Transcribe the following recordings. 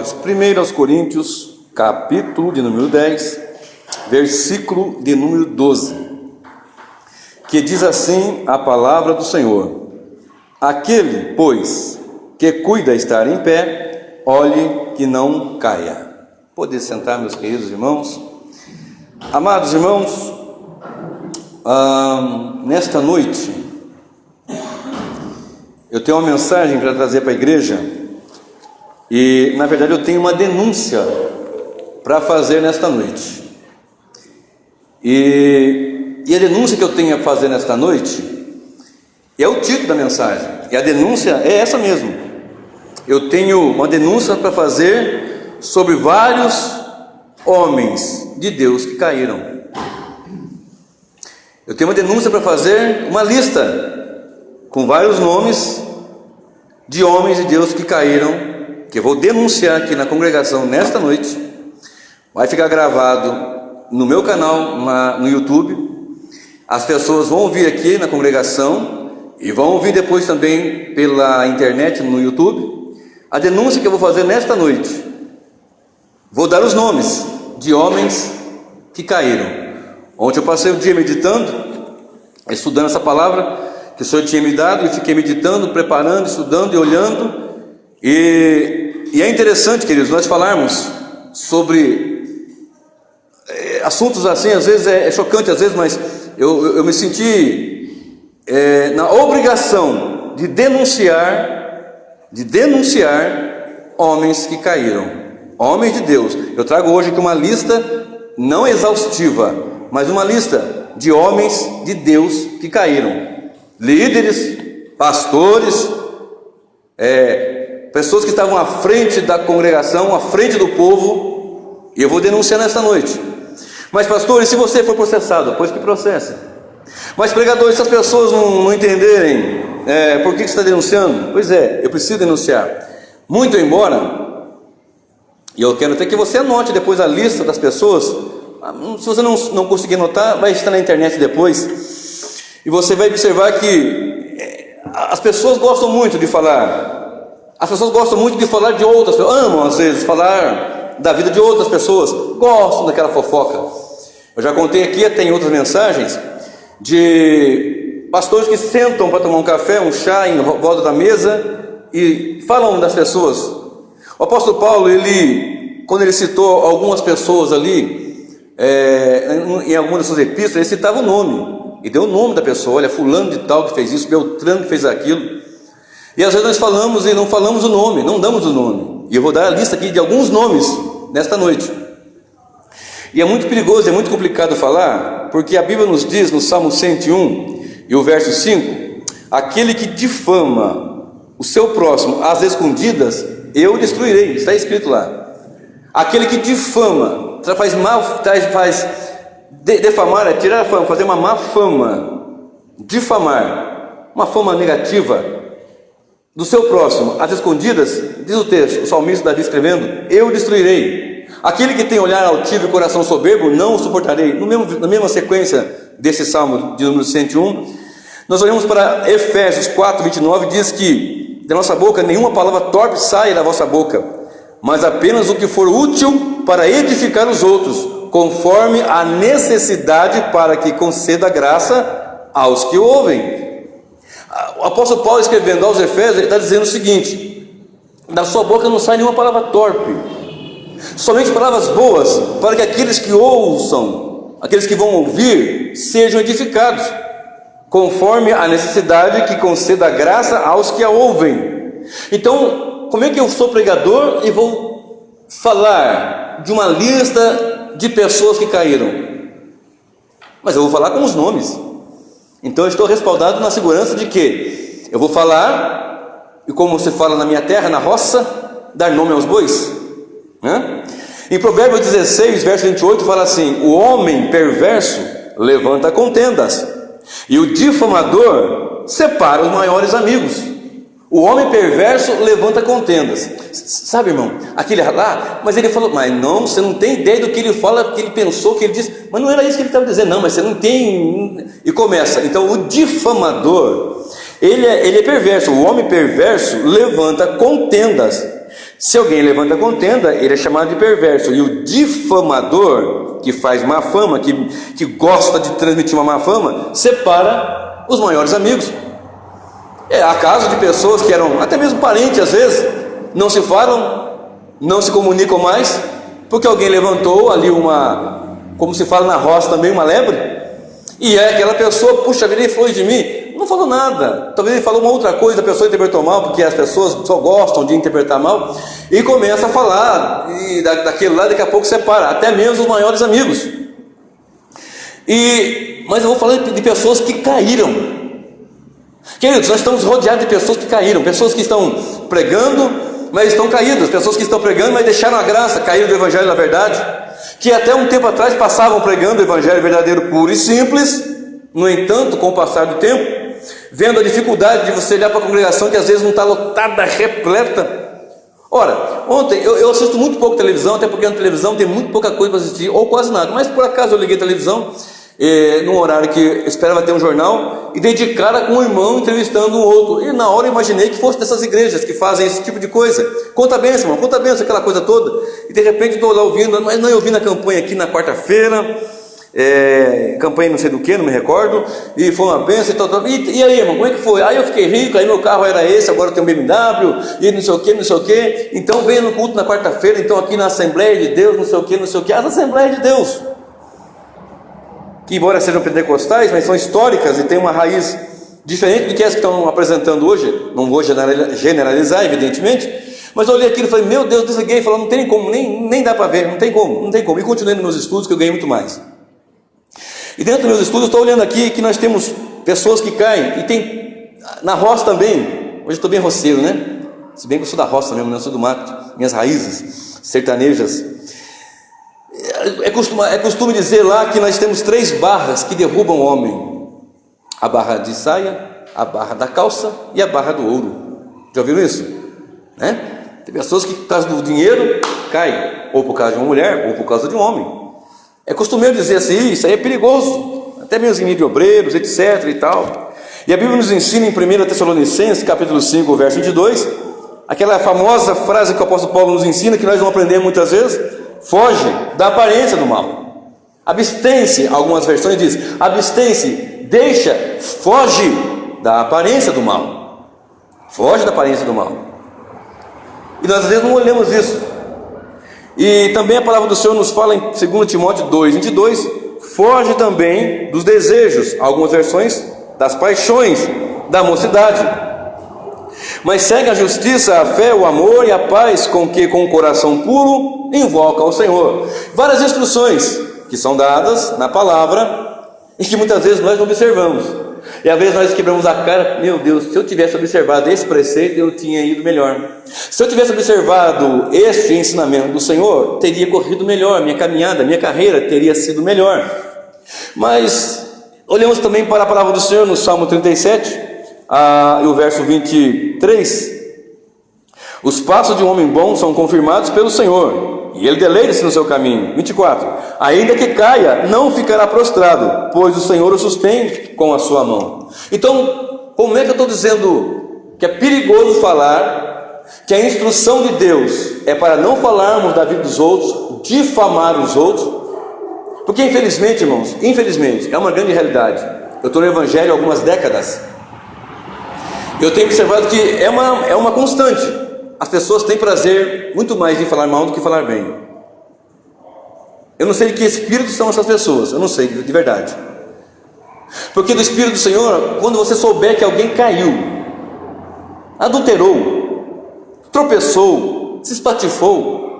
paróquias. 1 Coríntios, capítulo de número 10, versículo de número 12, que diz assim a palavra do Senhor: aquele, pois, que cuida estar em pé, olhe que não caia. Pode sentar, meus queridos irmãos. Amados irmãos, nesta noite eu tenho uma mensagem para trazer para a igreja, e na verdade eu tenho uma denúncia para fazer nesta noite. E a denúncia que eu tenho a fazer nesta noite é o título da mensagem, e a denúncia é essa mesmo. Eu tenho uma denúncia para fazer sobre vários homens de Deus que caíram. Eu tenho uma denúncia para fazer, uma lista com vários nomes de homens de Deus que caíram, que eu vou denunciar aqui na congregação nesta noite. Vai ficar gravado no meu canal no YouTube. As pessoas vão ouvir aqui na congregação e vão ouvir depois também pela internet no YouTube. A denúncia que eu vou fazer nesta noite, vou dar os nomes de homens que caíram. Ontem eu passei o dia meditando, estudando essa palavra que o Senhor tinha me dado, e fiquei meditando, preparando, estudando e olhando. E é interessante, queridos, nós falarmos sobre assuntos assim. Às vezes é chocante, às vezes, mas eu me senti na obrigação de denunciar homens que caíram, homens de Deus. Eu trago hoje aqui uma lista não exaustiva, mas uma lista de homens de Deus que caíram. Líderes, pastores, pessoas que estavam à frente da congregação, à frente do povo, e eu vou denunciar nesta noite. Mas pastor, e se você for processado? Pois que processa. Mas pregador, se as pessoas não entenderem por que você está denunciando? Pois é, eu preciso denunciar. Muito embora, e eu quero até que você anote depois a lista das pessoas. Se você não conseguir anotar, vai estar na internet depois. E você vai observar que as pessoas gostam muito de falar. As pessoas gostam muito de falar de outras pessoas. Amam às vezes falar da vida de outras pessoas. Gostam daquela fofoca. Eu já contei aqui, até em outras mensagens, de pastores que sentam para tomar um café, um chá em volta da mesa e falam das pessoas. O apóstolo Paulo, quando ele citou algumas pessoas ali, em algumas das suas epístolas, ele citava o nome. E deu o nome da pessoa: olha, fulano de tal que fez isso, Beltrano que fez aquilo. E às vezes nós falamos e não falamos o nome, não damos o nome. E eu vou dar a lista aqui de alguns nomes nesta noite. E é muito perigoso, é muito complicado falar, porque a Bíblia nos diz no Salmo 101 e o verso 5: aquele que difama o seu próximo às escondidas, eu destruirei. Está escrito lá. Aquele que difama, faz mal, defamar é tirar a fama, fazer uma má fama, difamar, uma fama negativa do seu próximo às escondidas, diz o texto, o salmista Davi escrevendo: eu destruirei. Aquele que tem olhar altivo e coração soberbo, não o suportarei. Na mesma sequência desse salmo de número 101, nós olhamos para Efésios 4:29, diz que da nossa boca nenhuma palavra torpe saia da vossa boca, mas apenas o que for útil para edificar os outros, conforme a necessidade, para que conceda graça aos que ouvem. O apóstolo Paulo, escrevendo aos Efésios, ele está dizendo o seguinte: da sua boca não sai nenhuma palavra torpe, somente palavras boas, para que aqueles que ouçam, aqueles que vão ouvir, sejam edificados, conforme a necessidade, que conceda graça aos que a ouvem. Então, como é que eu sou pregador e vou falar de uma lista de pessoas que caíram? Mas eu vou falar com os nomes. Então eu estou respaldado na segurança de que eu vou falar, e como se fala na minha terra, na roça, dar nome aos bois, né? Em Provérbios 16, verso 28, fala assim: o homem perverso levanta contendas, e o difamador separa os maiores amigos. O homem perverso levanta contendas. Sabe, irmão, aquele lá, mas ele falou, mas não, você não tem ideia do que ele fala, que ele pensou, que ele disse, mas não era isso que ele estava dizendo. Não, mas você não tem. E começa. Então o difamador, ele é perverso. O homem perverso levanta contendas, Se alguém levanta contenda, ele é chamado de perverso. E o difamador, que faz má fama, que gosta de transmitir uma má fama, separa os maiores amigos. Há casos de pessoas que eram até mesmo parentes, às vezes, não se falam, não se comunicam mais, porque alguém levantou ali como se fala na roça também, uma lebre, e aquela pessoa, puxa vida, ele falou de mim, não falou nada, talvez ele falou uma outra coisa, a pessoa interpretou mal, porque as pessoas só gostam de interpretar mal, e começa a falar, e daquele lá daqui a pouco separa, até mesmo os maiores amigos. Mas eu vou falar de pessoas que caíram. Queridos, nós estamos rodeados de pessoas que caíram, pessoas que estão pregando, mas estão caídas, pessoas que estão pregando, mas deixaram a graça, caíram do evangelho da verdade, que até um tempo atrás passavam pregando o evangelho verdadeiro, puro e simples. No entanto, com o passar do tempo, vendo a dificuldade de você olhar para a congregação que às vezes não está lotada, repleta. Ora, ontem eu assisto muito pouco televisão, até porque na televisão tem muito pouca coisa para assistir, ou quase nada, mas por acaso eu liguei a televisão num horário que eu esperava ter um jornal, e dei de cara com um irmão entrevistando um outro, e na hora eu imaginei que fosse dessas igrejas que fazem esse tipo de coisa. Conta a bênção, irmão, conta a bênção, aquela coisa toda, e de repente estou lá ouvindo, mas não, eu vi na campanha aqui na quarta-feira, campanha não sei do que, não me recordo, e foi uma bênção e aí, irmão, como é que foi? Aí eu fiquei rico, aí meu carro era esse, agora eu tenho um BMW, e não sei o que, então venha no culto na quarta-feira, então aqui na Assembleia de Deus, não sei o que, as Assembleias de Deus, que embora sejam pentecostais, mas são históricas e têm uma raiz diferente do que as que estão apresentando hoje. Não vou generalizar, evidentemente, mas eu olhei aquilo e falei, meu Deus, desliguei e falei, não tem como, nem dá para ver, não tem como, e continuei nos meus estudos, que eu ganhei muito mais. E dentro dos meus estudos, eu estou olhando aqui que nós temos pessoas que caem, e tem na roça também. Hoje eu estou bem roceiro, né? Se bem que eu sou da roça mesmo, eu sou do mato, minhas raízes sertanejas. É costume dizer lá que nós temos 3 barras que derrubam o homem: a barra de saia, a barra da calça e a barra do ouro. Já ouviram isso? Né? Tem pessoas que por causa do dinheiro caem, ou por causa de uma mulher, ou por causa de um homem. É costumeiro dizer assim, isso aí é perigoso, até mesmo em meio de obreiros, etc. e tal. E a Bíblia nos ensina em 1 Tessalonicenses, capítulo 5, verso 22, aquela famosa frase que o apóstolo Paulo nos ensina, que nós não aprendemos muitas vezes: foge da aparência do mal. Abstém-se, algumas versões dizem, abstém-se, foge da aparência do mal. Foge da aparência do mal. E nós às vezes não olhamos isso. E também a palavra do Senhor nos fala em 2 Timóteo 2, 22, foge também dos desejos, algumas versões, das paixões da mocidade, mas segue a justiça, a fé, o amor e a paz com que com o coração puro invoca ao Senhor. Várias instruções que são dadas na palavra e que muitas vezes nós não observamos. E às vezes nós quebramos a cara, meu Deus, se eu tivesse observado esse preceito, eu tinha ido melhor. Se eu tivesse observado este ensinamento do Senhor, teria corrido melhor, minha caminhada, minha carreira teria sido melhor. Mas olhamos também para a palavra do Senhor no Salmo 37, e o verso 23: os passos de um homem bom são confirmados pelo Senhor, e ele deleita-se no seu caminho. 24: ainda que caia, não ficará prostrado, pois o Senhor o sustém com a sua mão. Então, como é que eu estou dizendo que é perigoso falar que a instrução de Deus é para não falarmos da vida dos outros, difamar os outros? Porque infelizmente, irmãos, é uma grande realidade. Eu estou no Evangelho há algumas décadas, eu tenho observado que é uma constante. As pessoas têm prazer muito mais em falar mal do que falar bem. Eu não sei de que espírito são essas pessoas, eu não sei de verdade. Porque do Espírito do Senhor, quando você souber que alguém caiu, adulterou, tropeçou, se espatifou,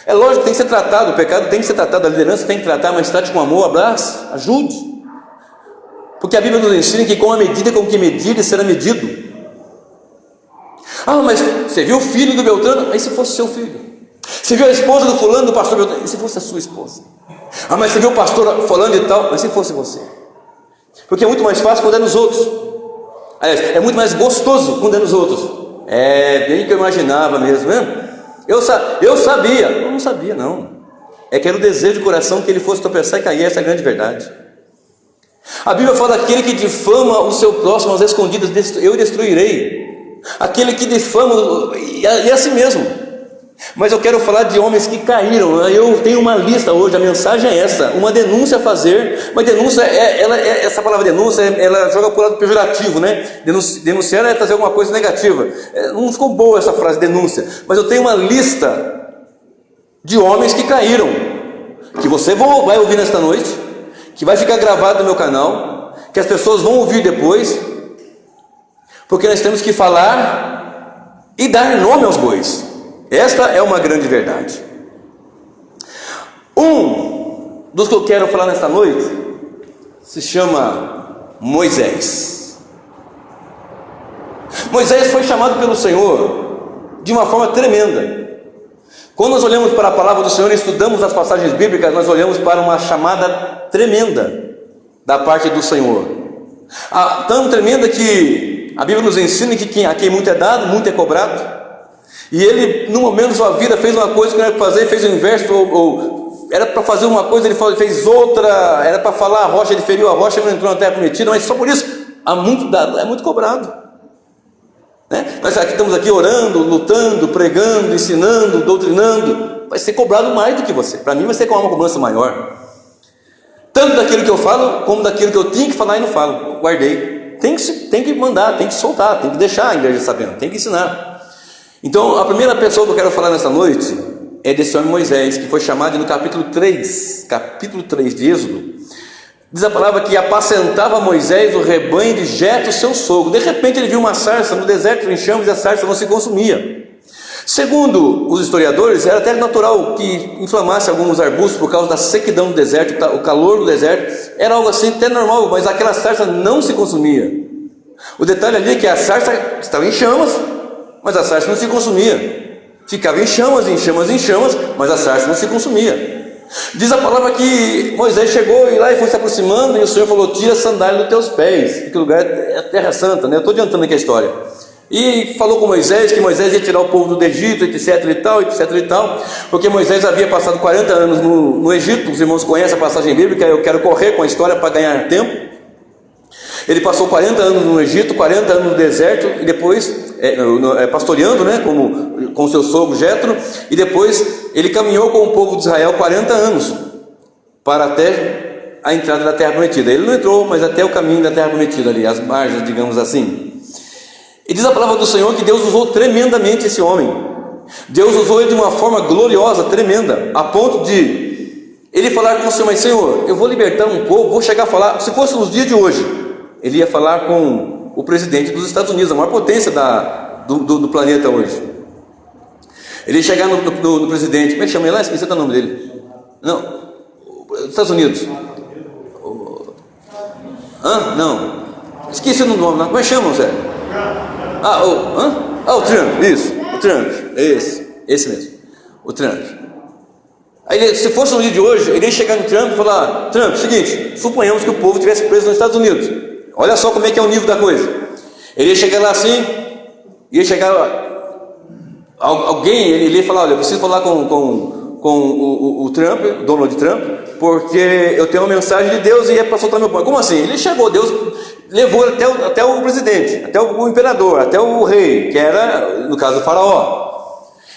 é lógico que tem que ser tratado, o pecado tem que ser tratado, a liderança tem que tratar, mas trate com amor, abraço, ajude. Porque a Bíblia nos ensina que com a medida com que medir, será medido. Ah, mas você viu o filho do Beltrano? Mas se fosse seu filho. Você viu a esposa do fulano, do pastor Beltrano? E se fosse a sua esposa? Ah, mas você viu o pastor fulano e tal? Mas se fosse você? Porque é muito mais fácil quando é nos outros. Aliás, é muito mais gostoso quando é nos outros. É bem que eu imaginava mesmo, né? Eu sabia. Eu não sabia, não. É que era o desejo do coração que ele fosse tropeçar e cair, essa é a grande verdade. A Bíblia fala daquele que difama o seu próximo às escondidas, eu destruirei. aquele que difama, e é assim mesmo. Mas eu quero falar de homens que caíram. Eu tenho uma lista hoje, a mensagem é essa, uma denúncia a fazer. Mas denúncia, essa palavra denúncia, ela joga para o lado pejorativo, né? Denunciar é trazer alguma coisa negativa. Não ficou boa essa frase, denúncia. Mas eu tenho uma lista de homens que caíram, que você vai ouvir nesta noite, que vai ficar gravado no meu canal, que as pessoas vão ouvir depois, porque nós temos que falar e dar nome aos bois. Esta é uma grande verdade. Um dos que eu quero falar nesta noite se chama Moisés. Moisés foi chamado pelo Senhor de uma forma tremenda. Quando nós olhamos para a palavra do Senhor e estudamos as passagens bíblicas, nós olhamos para uma chamada tremenda da parte do Senhor. Tão tremenda que a Bíblia nos ensina que a quem muito é dado, muito é cobrado. E ele, no momento da sua vida, fez uma coisa que não era para fazer, fez o inverso, ou era para fazer uma coisa, ele fez outra, era para falar a rocha, ele feriu a rocha, ele não entrou na terra prometida, mas só por isso, é muito cobrado. Né? Nós estamos aqui orando, lutando, pregando, ensinando, doutrinando, vai ser cobrado mais do que você. Para mim vai ser com uma cobrança maior. Tanto daquilo que eu falo, como daquilo que eu tinha que falar e não falo, guardei. Tem que mandar, tem que soltar, tem que deixar a igreja sabendo, tem que ensinar. Então, a primeira pessoa que eu quero falar nessa noite é desse homem Moisés, que foi chamado no capítulo 3 de Êxodo. Diz a palavra que apacentava Moisés o rebanho de Jetro, seu sogro. De repente ele viu uma sarça no deserto em chamas e a sarça não se consumia. Segundo os historiadores, era até natural que inflamasse alguns arbustos por causa da sequidão do deserto, o calor do deserto. Era algo assim até normal, mas aquela sarça não se consumia. O detalhe ali é que a sarça estava em chamas, mas a sarça não se consumia. Ficava em chamas, mas a sarça não se consumia. Diz a palavra que Moisés chegou e lá e foi se aproximando, e o Senhor falou: tira a sandália dos teus pés, porque o lugar é a terra santa, né? Eu estou adiantando aqui a história. E falou com Moisés que Moisés ia tirar o povo do Egito, etc e tal, porque Moisés havia passado 40 anos no Egito. Os irmãos conhecem a passagem bíblica, eu quero correr com a história para ganhar tempo. Ele passou 40 anos no Egito, 40 anos no deserto, e depois pastoreando, né, com seu sogro Jetro, e depois ele caminhou com o povo de Israel 40 anos para até a entrada da terra prometida. Ele não entrou, mas até o caminho da terra prometida ali, as margens, digamos assim. E diz a palavra do Senhor que Deus usou tremendamente esse homem. Deus usou ele de uma forma gloriosa, tremenda, a ponto de ele falar com o Senhor: mas Senhor, eu vou libertar um povo, vou chegar a falar, se fosse nos dias de hoje, ele ia falar com o presidente dos Estados Unidos, a maior potência do planeta hoje. Ele ia chegar no presidente, como é que chama ele lá? Esqueci o nome dele. Não, Estados Unidos. Não, esqueci o nome lá. Como é que chama, Zé? O Trump, isso, o Trump, esse mesmo, o Trump. Aí, se fosse no dia de hoje, ele ia chegar no Trump e falar: Trump, seguinte, suponhamos que o povo estivesse preso nos Estados Unidos. Olha só como é que é o nível da coisa. Ele ia chegar lá assim, ia chegar alguém, ele ia falar: olha, eu preciso falar com o Trump, Donald Trump, porque eu tenho uma mensagem de Deus e é para soltar meu pão. Como assim? Ele chegou, Deus levou até o presidente, até o imperador, até o rei, que era, no caso, o faraó.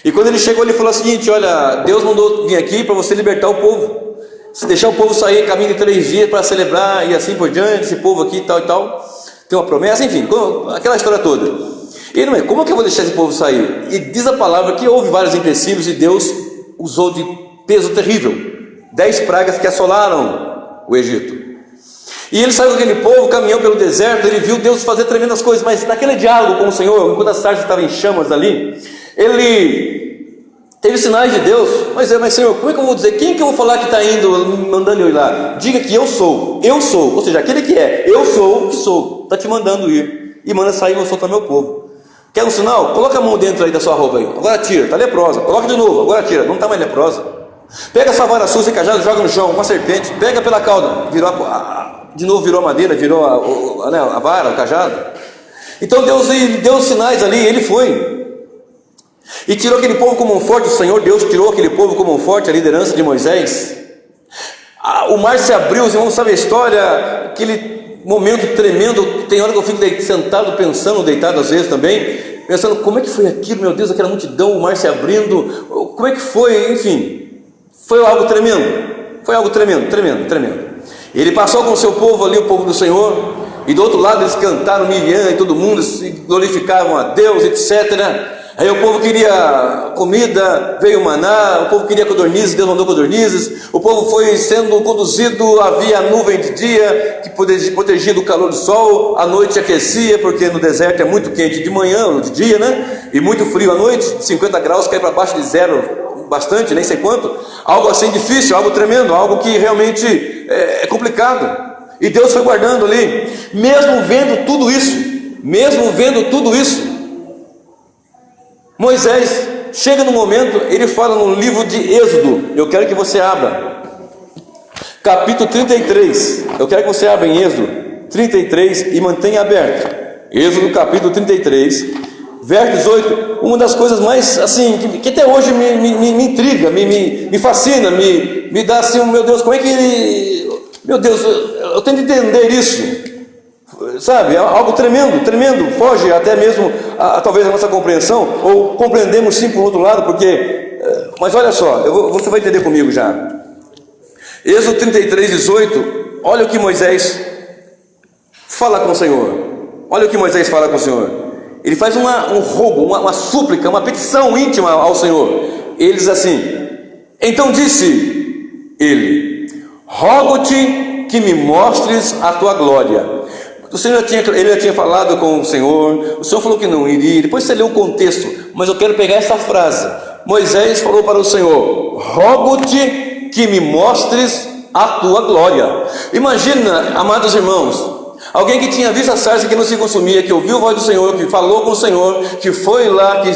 E quando ele chegou, ele falou o seguinte: olha, Deus mandou vir aqui para você libertar o povo. Se deixar o povo sair caminho de 3 dias para celebrar e assim por diante, esse povo aqui tal e tal, tem uma promessa, enfim, aquela história toda. E não é, como é que eu vou deixar esse povo sair? E diz a palavra que houve vários empecilhos e Deus usou de peso terrível, 10 pragas que assolaram o Egito. E ele saiu com aquele povo, caminhou pelo deserto, ele viu Deus fazer tremendas coisas, mas naquele diálogo com o Senhor, enquanto a sarça estava em chamas ali, ele teve sinais de Deus. Mas Senhor, como é que eu vou dizer? Quem que eu vou falar que está indo, mandando eu ir lá? Diga que eu sou, ou seja, aquele que é, eu sou o que sou, está te mandando ir, e manda sair e vou soltar meu povo. Quer um sinal? Coloca a mão dentro aí da sua roupa aí, agora tira, está leprosa, coloca de novo, agora tira, não está mais leprosa. Pega essa vara suja e cajado, joga no chão, uma serpente, pega pela cauda, de novo virou a madeira, virou a vara, o cajado. Então Deus deu sinais ali, ele foi e tirou aquele povo com mão forte. O Senhor Deus tirou aquele povo com mão forte, a liderança de Moisés. O mar se abriu, os irmãos sabem a história, aquele momento tremendo. Tem hora que eu fico sentado pensando, deitado às vezes também, pensando, como é que foi aquilo, meu Deus, aquela multidão, o mar se abrindo, como é que foi, enfim, foi algo tremendo. Ele passou com o seu povo ali, o povo do Senhor, e do outro lado eles cantaram Miriam e todo mundo, se glorificavam a Deus, etc. Aí o povo queria comida, veio o maná, o povo queria codornizes, Deus mandou codornizes, o povo foi sendo conduzido, havia nuvem de dia, que protegia do calor do sol, à noite aquecia, porque no deserto é muito quente de manhã, ou de dia, né? E muito frio à noite, 50 graus, cai para baixo de zero, bastante, nem sei quanto, algo assim difícil, algo tremendo, algo que realmente é complicado, e Deus foi guardando ali, mesmo vendo tudo isso, Moisés chega no momento, ele fala no livro de Êxodo, eu quero que você abra, capítulo 33, eu quero que você abra em Êxodo 33 e mantenha aberto, Êxodo capítulo 33, verso 18, uma das coisas mais assim, que até hoje me intriga, me fascina, me dá assim, meu Deus, como é que ele, meu Deus, eu tenho que entender isso, sabe, algo tremendo, foge até mesmo talvez a nossa compreensão, ou compreendemos sim por outro lado, porque, mas olha só, você vai entender comigo já, Êxodo 33, 18, olha o que Moisés fala com o Senhor, ele faz um rogo, uma súplica, uma petição íntima ao Senhor. Ele diz assim: então disse ele, rogo-te que me mostres a tua glória. Ele já tinha falado com o Senhor falou que não iria, depois você lê o contexto, mas eu quero pegar essa frase. Moisés falou para o Senhor, rogo-te que me mostres a tua glória. Imagina, amados irmãos, alguém que tinha visto a sarça que não se consumia, que ouviu a voz do Senhor, que falou com o Senhor, que foi lá, que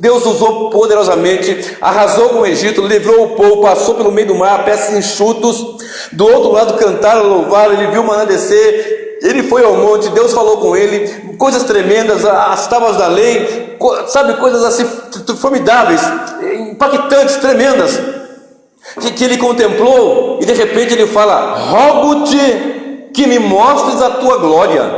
Deus usou poderosamente, arrasou com o Egito, livrou o povo, passou pelo meio do mar, pés enxutos, do outro lado cantaram, louvaram, ele viu o maná descer, ele foi ao monte, Deus falou com ele, coisas tremendas, as tábuas da lei, sabe, coisas assim formidáveis, impactantes, tremendas, que ele contemplou, e de repente ele fala, rogo-te que me mostres a tua glória,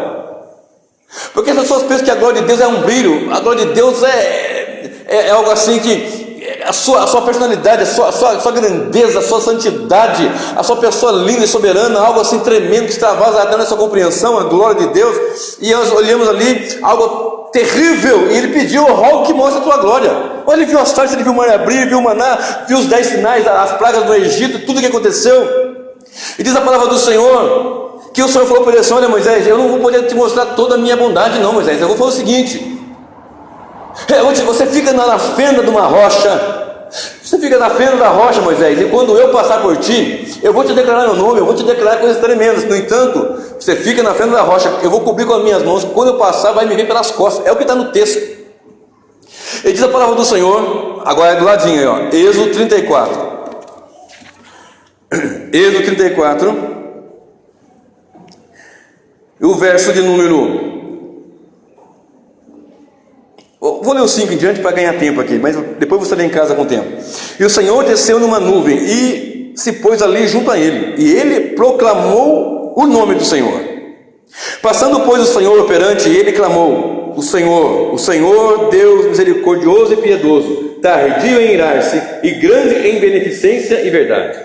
porque as pessoas pensam que a glória de Deus é um brilho, a glória de Deus é algo assim que a sua personalidade, a sua grandeza, a sua santidade, a sua pessoa linda e soberana, algo assim tremendo que extravasa até nessa compreensão, a glória de Deus, e nós olhamos ali algo terrível, e ele pediu, rogo que mostre a tua glória. Olha, ele viu as sarças, ele viu o mar abrir, viu o maná, viu os 10 sinais, as pragas do Egito, tudo que aconteceu, e diz a palavra do Senhor, que o Senhor falou para ele assim, olha Moisés, eu não vou poder te mostrar toda a minha bondade não, Moisés, eu vou falar o seguinte, você fica na fenda de uma rocha, Moisés, e quando eu passar por ti, eu vou te declarar meu nome, eu vou te declarar coisas tremendas, no entanto, você fica na fenda da rocha, eu vou cobrir com as minhas mãos, quando eu passar vai me vir pelas costas, é o que está no texto. Ele diz a palavra do Senhor, agora é do ladinho aí, ó, Êxodo 34, e o verso de número, vou ler o 5 em diante para ganhar tempo aqui, mas depois você lê em casa com o tempo. E o Senhor desceu numa nuvem e se pôs ali junto a ele, e ele proclamou o nome do Senhor. Passando pois o Senhor perante ele, clamou, o Senhor Deus misericordioso e piedoso, tardio em irar-se e grande em beneficência e verdade,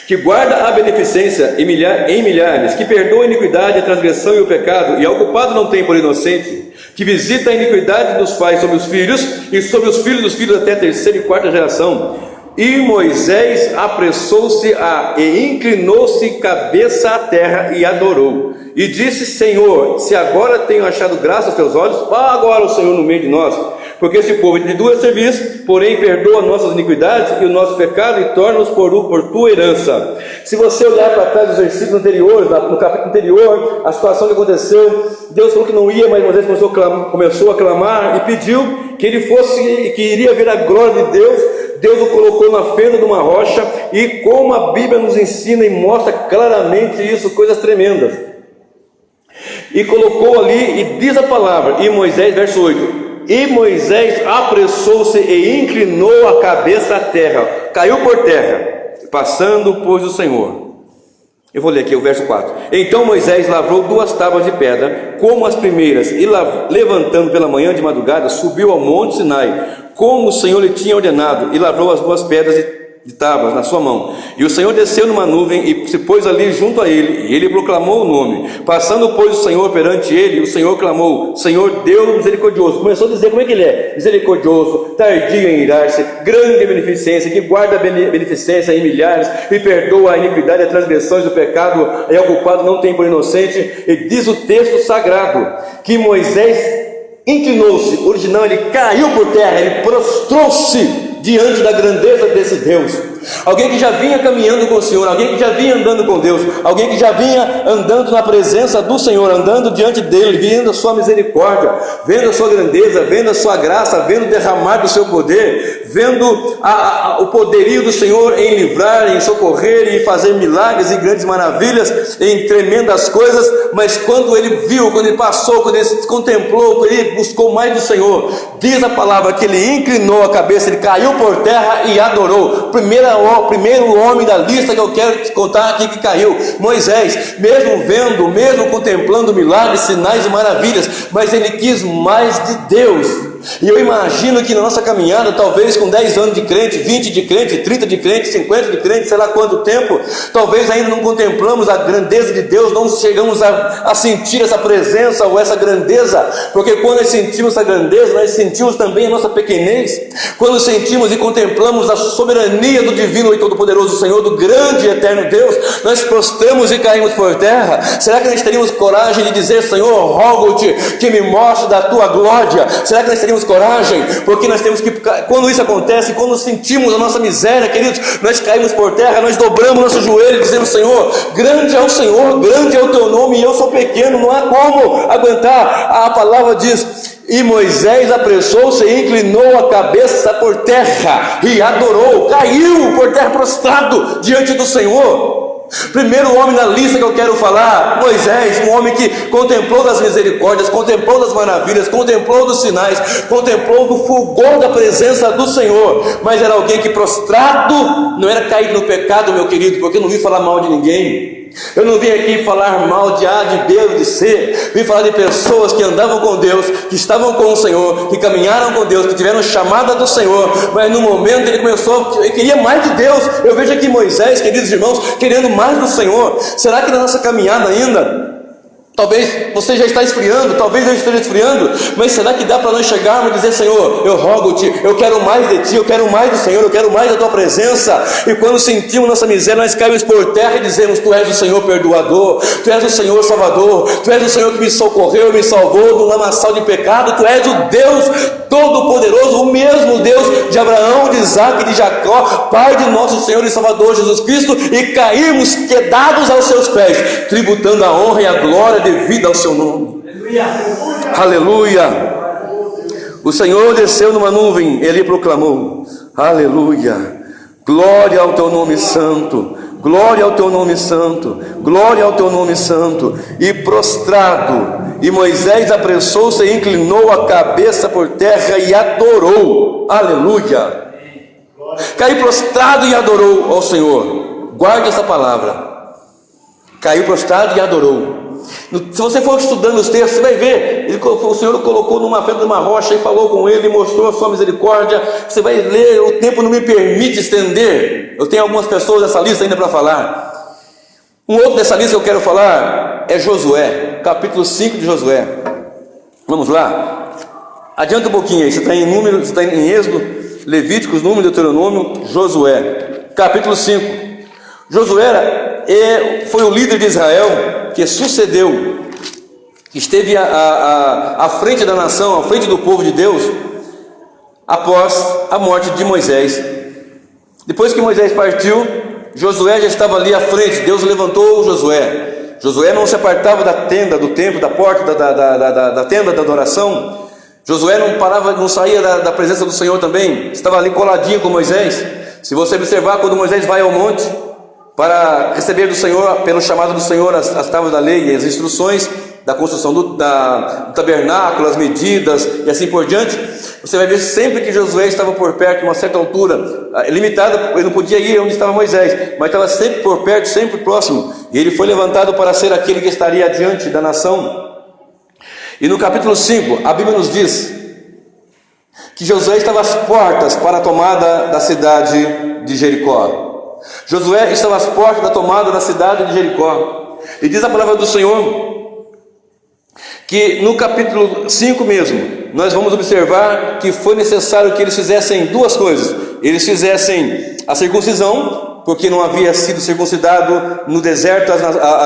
que guarda a beneficência em milhares, que perdoa a iniquidade, a transgressão e o pecado, e ao culpado não tem por inocente, que visita a iniquidade dos pais sobre os filhos, e sobre os filhos dos filhos até a 3ª e 4ª geração. E Moisés apressou-se e inclinou-se cabeça à terra e adorou, e disse, Senhor, se agora tenho achado graça aos teus olhos, vá agora o Senhor no meio de nós, porque esse povo te deu serviço, porém perdoa nossas iniquidades e o nosso pecado, e torna-nos por tua herança. Se você olhar para trás dos versículos anteriores, no capítulo anterior, a situação que aconteceu, Deus falou que não ia, mas Moisés começou a clamar e pediu que ele fosse, que iria ver a glória de Deus. Deus o colocou na fenda de uma rocha, e como a Bíblia nos ensina e mostra claramente isso, coisas tremendas, e colocou ali, e diz a palavra, e Moisés, verso 8, e Moisés apressou-se e inclinou a cabeça à terra, caiu por terra, passando pois o Senhor Eu vou ler aqui o verso 4. Então Moisés lavrou 2 tábuas de pedra, como as primeiras, e levantando pela manhã de madrugada, subiu ao monte Sinai, como o Senhor lhe tinha ordenado, e lavrou as 2 pedras de tábuas na sua mão. E o Senhor desceu numa nuvem e se pôs ali junto a ele, e ele proclamou o nome. Passando, pois, o Senhor perante ele, o Senhor clamou: Senhor Deus misericordioso. Começou a dizer como é que ele é: misericordioso, tardio em irar-se, grande em beneficência, que guarda a beneficência em milhares, e perdoa a iniquidade e as transgressões do pecado, e ao culpado não tem por inocente. E diz o texto sagrado que Moisés inclinou-se, original, ele caiu por terra, ele prostrou-se diante da grandeza desse Deus. Alguém que já vinha caminhando com o Senhor, alguém que já vinha andando com Deus, alguém que já vinha andando na presença do Senhor, andando diante dele, vendo a sua misericórdia, vendo a sua grandeza, vendo a sua graça, vendo o derramar do seu poder, vendo o poderio do Senhor em livrar, em socorrer, em fazer milagres e grandes maravilhas, em tremendas coisas. Mas quando ele viu, quando ele passou, quando ele contemplou, quando ele buscou mais do Senhor, diz a palavra que ele inclinou a cabeça, ele caiu por terra e adorou. Primeiro homem da lista que eu quero te contar aqui que caiu, Moisés, mesmo vendo, mesmo contemplando milagres, sinais e maravilhas, mas ele quis mais de Deus. E eu imagino que na nossa caminhada, talvez com 10 anos de crente, 20 de crente, 30 de crente, 50 de crente, sei lá quanto tempo, talvez ainda não contemplamos a grandeza de Deus, não chegamos a sentir essa presença ou essa grandeza, porque quando nós sentimos essa grandeza, nós sentimos também a nossa pequenez. Quando sentimos e contemplamos a soberania do divino e todo-poderoso Senhor, do grande e eterno Deus, nós prostramos e caímos por terra. Será que nós teríamos coragem de dizer: Senhor, rogo-te que me mostre da tua glória? Será que nós teríamos coragem? Porque nós temos que, quando isso acontece, quando sentimos a nossa miséria, queridos, nós caímos por terra, nós dobramos nosso joelho e dizemos: Senhor, grande é o Senhor, grande é o teu nome, e eu sou pequeno, não há como aguentar. A palavra diz: e Moisés apressou-se e inclinou a cabeça por terra e adorou, caiu por terra prostrado diante do Senhor. Primeiro homem na lista que eu quero falar, Moisés, um homem que contemplou das misericórdias, contemplou das maravilhas, contemplou dos sinais, contemplou do fulgor da presença do Senhor, mas era alguém que prostrado, não era caído no pecado, meu querido, porque eu não vim falar mal de ninguém. Eu não vim aqui falar mal de A, de B ou de C. Vim falar de pessoas que andavam com Deus, que estavam com o Senhor, que caminharam com Deus, que tiveram chamada do Senhor, mas no momento ele começou, ele queria mais de Deus. Eu vejo aqui Moisés, queridos irmãos, querendo mais do Senhor. Será que na nossa caminhada ainda, talvez você já está esfriando, talvez eu esteja esfriando, mas será que dá para nós chegarmos e dizer: Senhor, eu rogo-te, eu quero mais de ti, eu quero mais do Senhor, eu quero mais da tua presença? E quando sentimos nossa miséria, nós caímos por terra e dizemos: Tu és o Senhor perdoador, Tu és o Senhor salvador, Tu és o Senhor que me socorreu, me salvou do lamaçal de pecado, Tu és o Deus todo-poderoso, o mesmo Deus de Abraão, de Isaac e de Jacó, Pai de nosso Senhor e Salvador Jesus Cristo, e caímos quedados aos seus pés, tributando a honra e a glória devida ao seu nome. Aleluia. O Senhor desceu numa nuvem, ele proclamou: aleluia, glória ao teu nome santo, glória ao teu nome santo, glória ao teu nome santo. E prostrado, e Moisés apressou-se e inclinou a cabeça por terra e adorou. Aleluia. Caiu prostrado e adorou ao Senhor. Guarde essa palavra. Caiu prostrado e adorou. Se você for estudando os textos, você vai ver, o Senhor o colocou numa frente de uma rocha e falou com ele, mostrou a sua misericórdia. Você vai ler, o tempo não me permite estender. Eu tenho algumas pessoas dessa lista ainda para falar. Um outro dessa lista que eu quero falar é Josué, capítulo 5 de Josué. Vamos lá. Adianta um pouquinho aí, você está em Números, você está em Êxodo, Levíticos, Número, Deuteronômio, Josué, capítulo 5. Josué foi o líder de Israel que sucedeu, que esteve à frente da nação, à frente do povo de Deus, após a morte de Moisés. Depois que Moisés partiu, Josué já estava ali à frente. Deus levantou Josué. Josué não se apartava da tenda, do templo, da porta da tenda da adoração. Josué não parava, não saía da presença do Senhor também, estava ali coladinho com Moisés. Se você observar, quando Moisés vai ao monte para receber do Senhor, pelo chamado do Senhor, as tábuas da lei e as instruções da construção do tabernáculo, as medidas e assim por diante, você vai ver sempre que Josué estava por perto, de uma certa altura limitada, ele não podia ir onde estava Moisés, mas estava sempre por perto, sempre próximo, e ele foi levantado para ser aquele que estaria adiante da nação. E no capítulo 5, a Bíblia nos diz que Josué estava às portas para a tomada da cidade de Jericó. Josué estava às portas da tomada da cidade de Jericó. E diz a palavra do Senhor que no capítulo 5 mesmo, nós vamos observar que foi necessário que eles fizessem duas coisas. Eles fizessem a circuncisão, porque não havia sido circuncidado no deserto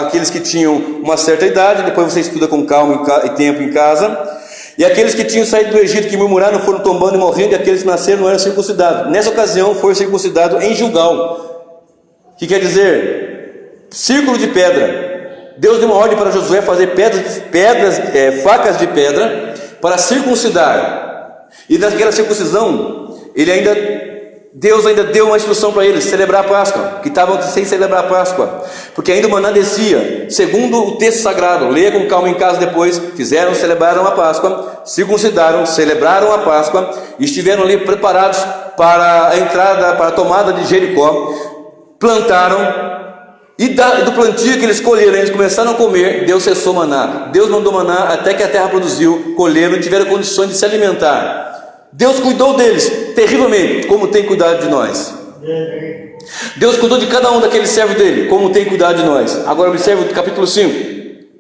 aqueles que tinham uma certa idade. Depois você estuda com calma e tempo em casa. E aqueles que tinham saído do Egito, que murmuraram, foram tombando e morrendo, e aqueles que nasceram não eram circuncidados. Nessa ocasião foi circuncidado em Gilgal, que quer dizer círculo de pedra. Deus deu uma ordem para Josué fazer facas de pedra para circuncidar. E naquela circuncisão, Deus ainda deu uma instrução para eles, celebrar a Páscoa, que estavam sem celebrar a Páscoa, porque ainda o maná descia, segundo o texto sagrado. Leia com calma em casa depois. Celebraram a Páscoa, circuncidaram, celebraram a Páscoa, e estiveram ali preparados para a entrada, para a tomada de Jericó. Plantaram, e do plantio que eles colheram, eles começaram a comer. Deus cessou maná, Deus mandou maná até que a terra produziu, colheram e tiveram condições de se alimentar. Deus cuidou deles terrivelmente, como tem cuidado de nós. Deus cuidou de cada um daqueles servos dele, como tem cuidado de nós. Agora observe o capítulo 5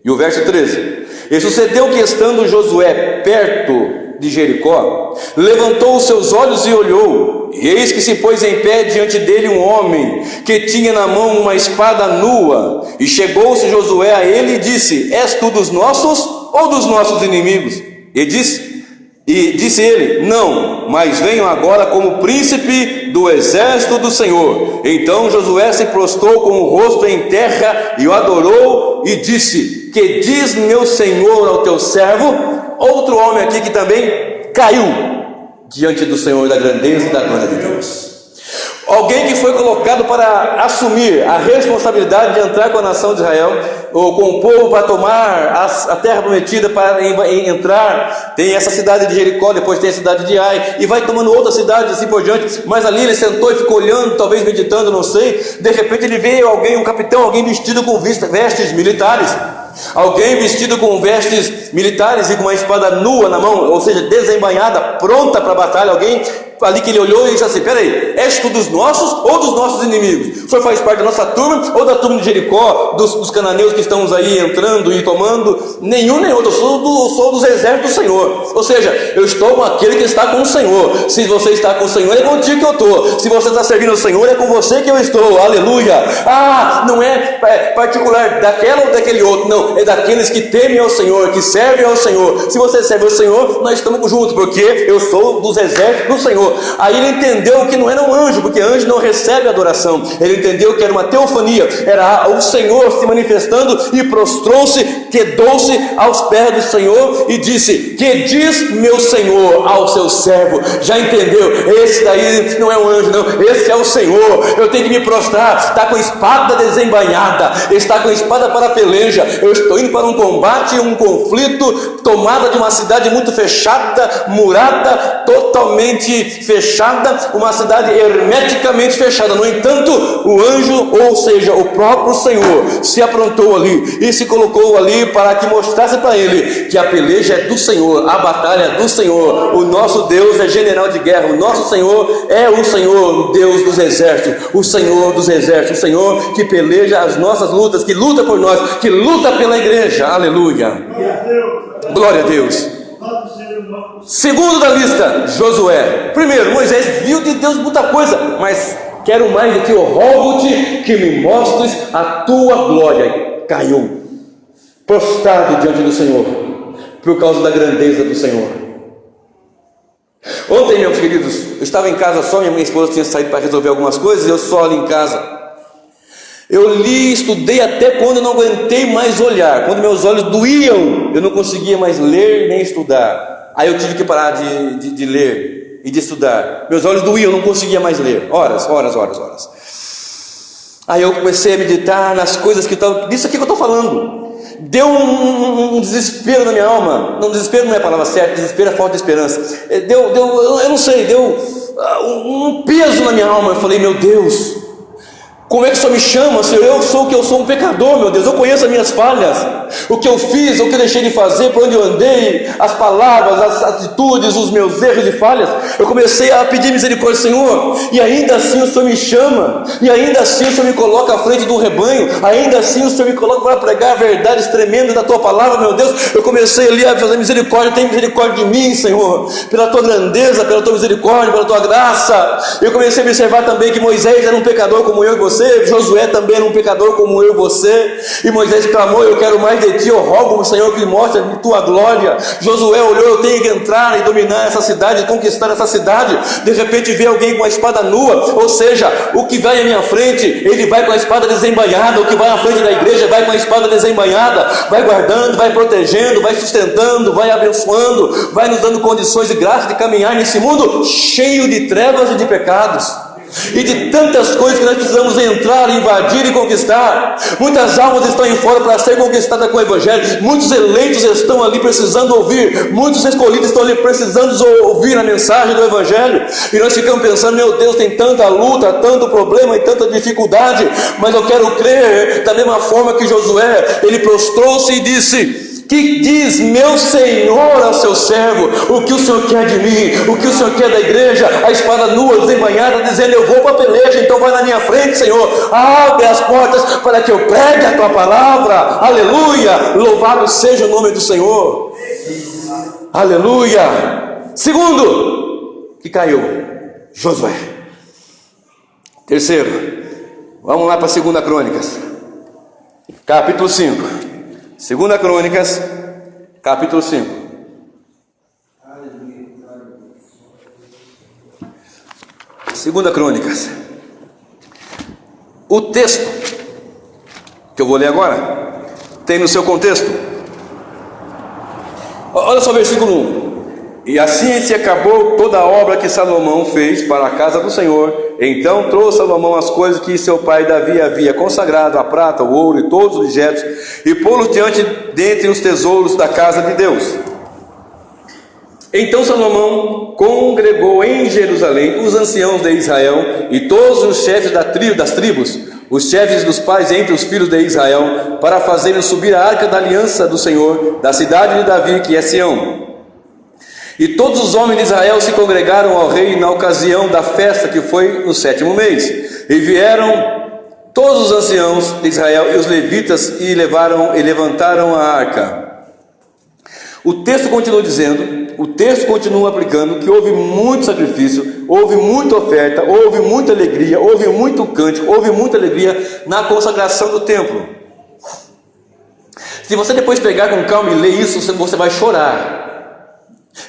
e o verso 13. E sucedeu que, estando Josué perto de Jericó, levantou os seus olhos e olhou, e eis que se pôs em pé diante dele um homem que tinha na mão uma espada nua. E chegou-se Josué a ele e disse: És tu dos nossos ou dos nossos inimigos? E disse ele: Não, mas venho agora como príncipe do exército do Senhor. Então Josué se prostrou com o rosto em terra e o adorou e disse: Que diz meu senhor ao teu servo? Outro homem aqui que também caiu diante do Senhor, da grandeza e da glória de Deus. Alguém que foi colocado para assumir a responsabilidade de entrar com a nação de Israel, ou com o povo, para tomar a terra prometida, para entrar. Tem essa cidade de Jericó, depois tem a cidade de Ai, e vai tomando outras cidades assim por diante. Mas ali ele sentou e ficou olhando, talvez meditando, não sei. De repente ele veio um capitão, alguém vestido com vestes militares. Alguém vestido com vestes militares e com uma espada nua na mão, ou seja, desembainhada, pronta para a batalha. Alguém ali que ele olhou e disse assim: Peraí, és tu dos nossos ou dos nossos inimigos? O senhor faz parte da nossa turma ou da turma de Jericó, dos cananeus que estamos aí entrando e tomando? Nenhum nem outro, eu sou dos exércitos do Senhor. Ou seja, eu estou com aquele que está com o Senhor. Se você está com o Senhor, é contigo que eu estou. Se você está servindo o Senhor, é com você que eu estou. Aleluia. Não é particular daquela ou daquele outro, não, é daqueles que temem ao Senhor, que servem ao Senhor. Se você serve ao Senhor, nós estamos juntos, porque eu sou dos exércitos do Senhor. Aí ele entendeu que não era um anjo, porque anjo não recebe adoração. Ele entendeu que era uma teofania, era o Senhor se manifestando, e prostrou-se, quedou-se aos pés do Senhor e disse: Que diz meu Senhor ao seu servo? Já entendeu? Esse daí não é um anjo, não, esse é o Senhor. Eu tenho que me prostrar. Está com espada desembainhada, está com espada para a peleja. Eu estou indo para um combate, um conflito, tomada de uma cidade muito fechada, murada, totalmente fechada, uma cidade hermeticamente fechada. No entanto, o anjo, ou seja, o próprio Senhor, se aprontou ali e se colocou ali para que mostrasse para ele que a peleja é do Senhor, a batalha é do Senhor. O nosso Deus é general de guerra, o nosso Senhor é o Senhor, o Deus dos exércitos, o Senhor dos exércitos, o Senhor que peleja as nossas lutas, que luta por nós, que luta pela igreja. Aleluia. Glória a Deus. Segundo da lista, Josué. Primeiro, Moisés viu de Deus muita coisa, mas quero mais do que eu rogo-te que me mostres a tua glória. Caiu prostrado diante do Senhor, por causa da grandeza do Senhor. Ontem, meus queridos, eu estava em casa só, minha esposa tinha saído para resolver algumas coisas, e eu só ali em casa. Eu li, estudei até quando eu não aguentei mais olhar, quando meus olhos doíam, eu não conseguia mais ler nem estudar. Aí eu tive que parar de ler e de estudar. Meus olhos doíam, eu não conseguia mais ler. Horas. Aí eu comecei a meditar nas coisas que estavam, disso aqui que eu estou falando. Deu um desespero na minha alma. Não, desespero não é a palavra certa, desespero é falta de esperança. Eu não sei, deu um peso na minha alma. Eu falei, meu Deus, como é que o Senhor me chama, Senhor? Eu sou o que eu sou, um pecador, meu Deus. Eu conheço as minhas falhas, o que eu fiz, o que eu deixei de fazer, por onde eu andei, as palavras, as atitudes, os meus erros e falhas. Eu comecei a pedir misericórdia, Senhor, e ainda assim o Senhor me chama, e ainda assim o Senhor me coloca à frente do rebanho, ainda assim o Senhor me coloca para pregar verdades tremendas da Tua palavra, meu Deus. Eu comecei ali a fazer misericórdia. Tem misericórdia de mim, Senhor, pela Tua grandeza, pela Tua misericórdia, pela Tua graça. Eu comecei a observar também que Moisés era um pecador como eu e você, Josué também era um pecador como eu e você, e Moisés clamou, eu quero mais de ti, eu rogo, Senhor, que mostre a tua glória. Josué olhou, eu tenho que entrar e dominar essa cidade, conquistar essa cidade. De repente vê alguém com a espada nua, ou seja, o que vai à minha frente, ele vai com a espada desembainhada. O que vai à frente da igreja vai com a espada desembainhada, vai guardando, vai protegendo, vai sustentando, vai abençoando, vai nos dando condições e graça de caminhar nesse mundo cheio de trevas e de pecados, e de tantas coisas que nós precisamos entrar, invadir e conquistar. Muitas almas estão aí fora para ser conquistadas com o Evangelho. Muitos eleitos estão ali precisando ouvir, muitos escolhidos estão ali precisando ouvir a mensagem do Evangelho, e nós ficamos pensando, meu Deus, tem tanta luta, tanto problema e tanta dificuldade. Mas eu quero crer da mesma forma que Josué, ele prostrou-se e disse, que diz meu Senhor ao seu servo, o que o Senhor quer de mim, o que o Senhor quer da igreja? A espada nua, desembainhada, dizendo, eu vou para a peleja, então vai na minha frente, Senhor, abre as portas para que eu pregue a tua palavra. Aleluia, louvado seja o nome do Senhor. Aleluia. Segundo que caiu, Josué. Terceiro, vamos lá para 2 Crônicas, capítulo 5. 2 Crônicas, capítulo 5. 2 Crônicas. O texto que eu vou ler agora tem no seu contexto. Olha só o versículo 1. E assim se acabou toda a obra que Salomão fez para a casa do Senhor. Então trouxe Salomão as coisas que seu pai Davi havia consagrado, a prata, o ouro e todos os objetos, e pô-los dentre os tesouros da casa de Deus. Então Salomão congregou em Jerusalém os anciãos de Israel e todos os chefes das tribos, os chefes dos pais entre os filhos de Israel, para fazerem subir a arca da aliança do Senhor da cidade de Davi, que é Sião. E todos os homens de Israel se congregaram ao rei na ocasião da festa que foi no 7º mês. E vieram todos os anciãos de Israel e os levitas e levantaram a arca. O texto continua dizendo, o texto continua aplicando que houve muito sacrifício, houve muita oferta, houve muita alegria, houve muito cântico, houve muita alegria na consagração do templo. Se você depois pegar com calma e ler isso, você vai chorar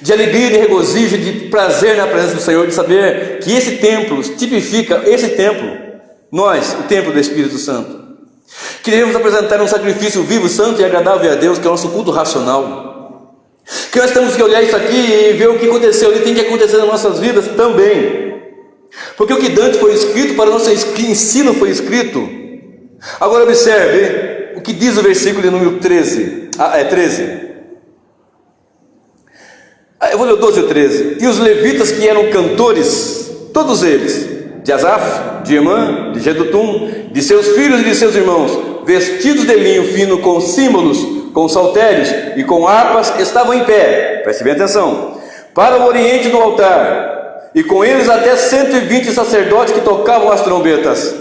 de alegria, de regozijo, de prazer na presença do Senhor, de saber que esse templo tipifica esse templo, nós, o templo do Espírito Santo. Queremos apresentar um sacrifício vivo, santo e agradável a Deus, que é o nosso culto racional. Que nós temos que olhar isso aqui e ver o que aconteceu ali, tem que acontecer nas nossas vidas também. Porque o que Dante foi escrito, para o nosso ensino foi escrito. Agora observe o que diz o versículo de número 13. Eu vou ler o 12 e o 13. E os levitas que eram cantores, todos eles, de Asaf, de Emã, de Jedutum, de seus filhos e de seus irmãos, vestidos de linho fino com símbolos, com saltérios e com harpas, estavam em pé, preste bem atenção, para o oriente do altar, e com eles até 120 sacerdotes que tocavam as trombetas.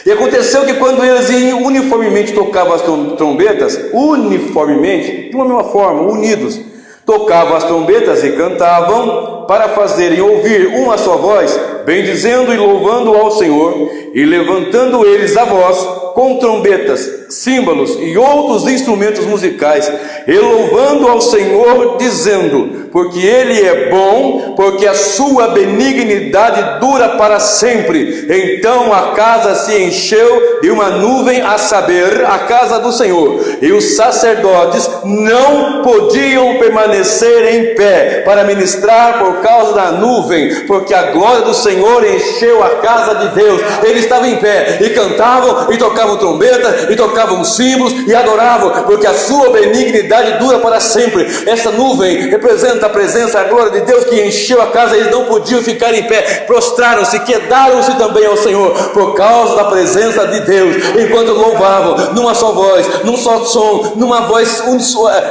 E aconteceu que quando eles uniformemente tocavam as trombetas, uniformemente, de uma mesma forma, unidos, tocavam as trombetas e cantavam para fazerem ouvir uma só voz, bendizendo e louvando ao Senhor, e levantando eles a voz, com trombetas, símbolos e outros instrumentos musicais, e louvando ao Senhor, dizendo: porque Ele é bom, porque a sua benignidade dura para sempre. Então a casa se encheu de uma nuvem, a saber, a casa do Senhor, e os sacerdotes não podiam permanecer em pé para ministrar por causa da nuvem, porque a glória do Senhor encheu a casa de Deus. Eles estavam em pé e cantavam e tocavam trombeta e tocavam símbolos e adoravam, porque a sua benignidade dura para sempre. Essa nuvem representa a presença, a glória de Deus que encheu a casa. Eles não podiam ficar em pé, prostraram-se, quedaram-se também ao Senhor por causa da presença de Deus, enquanto louvavam numa só voz, num só som, numa voz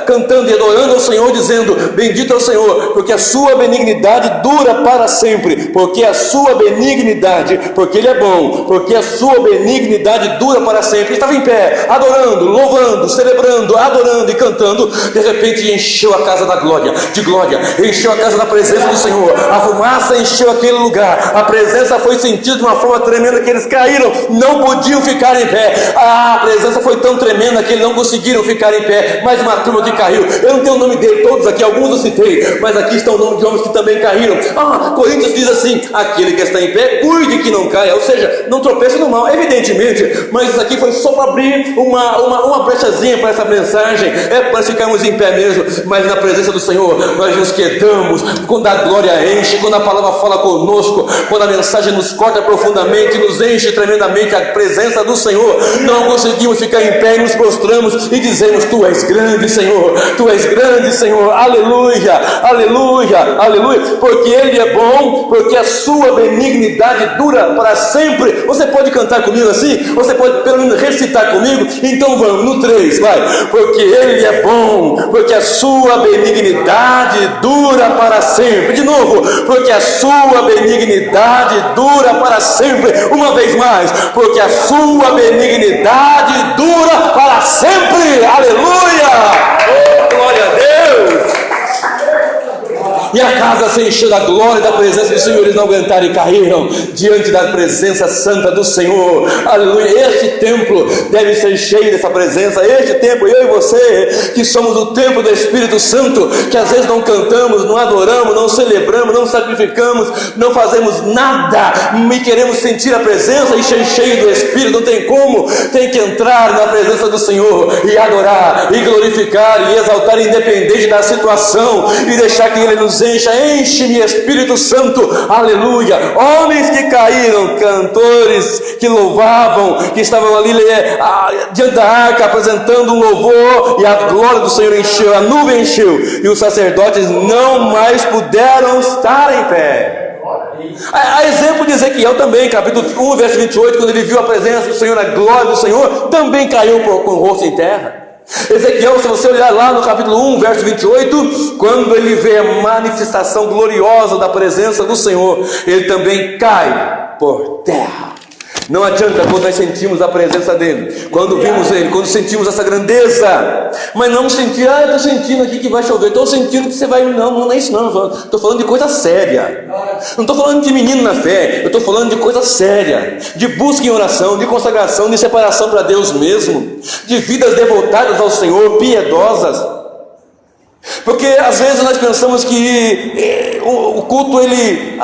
cantando e adorando ao Senhor, dizendo: bendito é o Senhor, porque a sua benignidade dura para sempre. Porque a sua benignidade, porque Ele é bom, porque a sua benignidade dura para sempre. Ele estava em pé, adorando, louvando, celebrando, adorando e cantando. De repente encheu a casa da glória, de glória, encheu a casa da presença do Senhor. A fumaça encheu aquele lugar, a presença foi sentida de uma forma tremenda que eles caíram, não podiam ficar em pé. A presença foi tão tremenda que eles não conseguiram ficar em pé. Mais uma turma que caiu. Eu não tenho o nome dele todos aqui, alguns eu citei, mas aqui está o nome de homens que também caíram. Coríntios diz assim: aquele que está em pé, cuide que não caia, ou seja, não tropece no mal, evidentemente. Mas isso aqui foi só para abrir uma brechazinha para essa mensagem, para ficarmos em pé mesmo. Mas na presença do Senhor nós nos quedamos, quando a glória enche, quando a palavra fala conosco, quando a mensagem nos corta profundamente, nos enche tremendamente a presença do Senhor. Não conseguimos ficar em pé e nos prostramos e dizemos: tu és grande, Senhor, tu és grande, Senhor, aleluia, aleluia, aleluia, porque Ele é bom, porque a sua benignidade dura para sempre. Você pode cantar comigo assim? Você pode pelo menos recitar comigo? Então vamos, no 3, vai. Porque Ele é bom, porque a sua benignidade dura para sempre. De novo, porque a sua benignidade dura para sempre. Uma vez mais, porque a sua benignidade dura para sempre. Aleluia! Oh, glória a Deus! E a casa se encheu da glória e da presença do Senhor. Eles não aguentaram e caíram diante da presença santa do Senhor. Aleluia. Este templo deve ser cheio dessa presença. Este templo, eu e você, que somos o templo do Espírito Santo, que às vezes não cantamos, não adoramos, não celebramos, não sacrificamos, não fazemos nada, e queremos sentir a presença e ser cheio do Espírito. Não tem como, tem que entrar na presença do Senhor e adorar, e glorificar, e exaltar, independente da situação, e deixar que Ele nos enche-me Espírito Santo, aleluia. Homens que caíram, cantores que louvavam, que estavam ali diante da arca apresentando um louvor, e a glória do Senhor encheu, a nuvem encheu, e os sacerdotes não mais puderam estar em pé. A exemplo de Ezequiel também, capítulo 1, verso 28, quando ele viu a presença do Senhor, a glória do Senhor, também caiu com o rosto em terra. Ezequiel, se você olhar lá no capítulo 1, verso 28, quando ele vê a manifestação gloriosa da presença do Senhor, ele também cai por terra. Não adianta quando nós sentimos a presença dele, quando vimos ele, quando sentimos essa grandeza, mas não sentir: eu estou sentindo aqui que vai chover, estou sentindo que você vai. Não é isso não, estou falando de coisa séria. Não estou falando de menino na fé, eu estou falando de coisa séria, de busca em oração, de consagração, de separação para Deus mesmo, de vidas devotadas ao Senhor, piedosas. Porque às vezes nós pensamos que o culto ele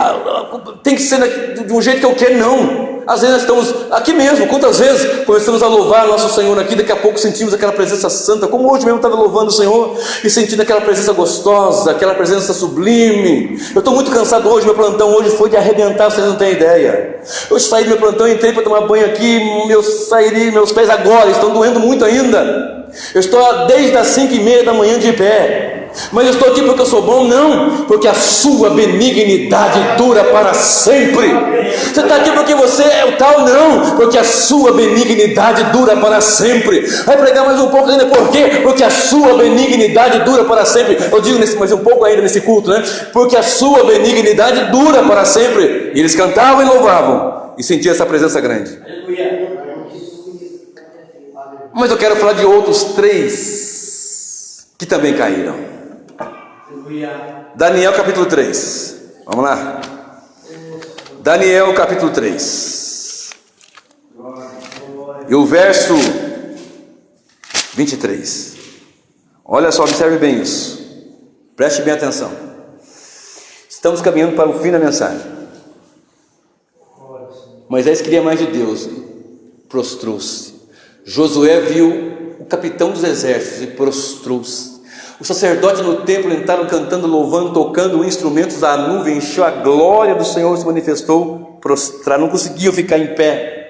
tem que ser de um jeito que eu quero. Não. Às vezes nós estamos aqui mesmo, quantas vezes começamos a louvar nosso Senhor aqui, daqui a pouco sentimos aquela presença santa, como hoje mesmo estava louvando o Senhor e sentindo aquela presença gostosa, aquela presença sublime. Eu estou muito cansado hoje, meu plantão hoje foi de arrebentar, vocês não têm ideia. Eu saí do meu plantão, entrei para tomar banho aqui, meus pés agora estão doendo muito ainda. Eu estou desde as 5:30 da manhã de pé. Mas eu estou aqui porque eu sou bom? Não, porque a sua benignidade dura para sempre. Você está aqui porque você é o tal? Não, porque a sua benignidade dura para sempre. Vai pregar mais um pouco ainda, por quê? Porque a sua benignidade dura para sempre. Eu digo mais um pouco ainda nesse culto, né? Porque a sua benignidade dura para sempre. E eles cantavam e louvavam, e sentiam essa presença grande. Mas eu quero falar de outros 3 que também caíram. Daniel capítulo 3. Vamos lá. Daniel capítulo 3. E o verso 23. Olha só, observe bem isso. Preste bem atenção. Estamos caminhando para o fim da mensagem. Moisés queria mais de Deus, prostrou-se. Josué viu o capitão dos exércitos e prostrou-se. Os sacerdotes no templo entraram cantando, louvando, tocando instrumentos. A nuvem encheu, a glória do Senhor se manifestou, prostraram, não conseguiam ficar em pé.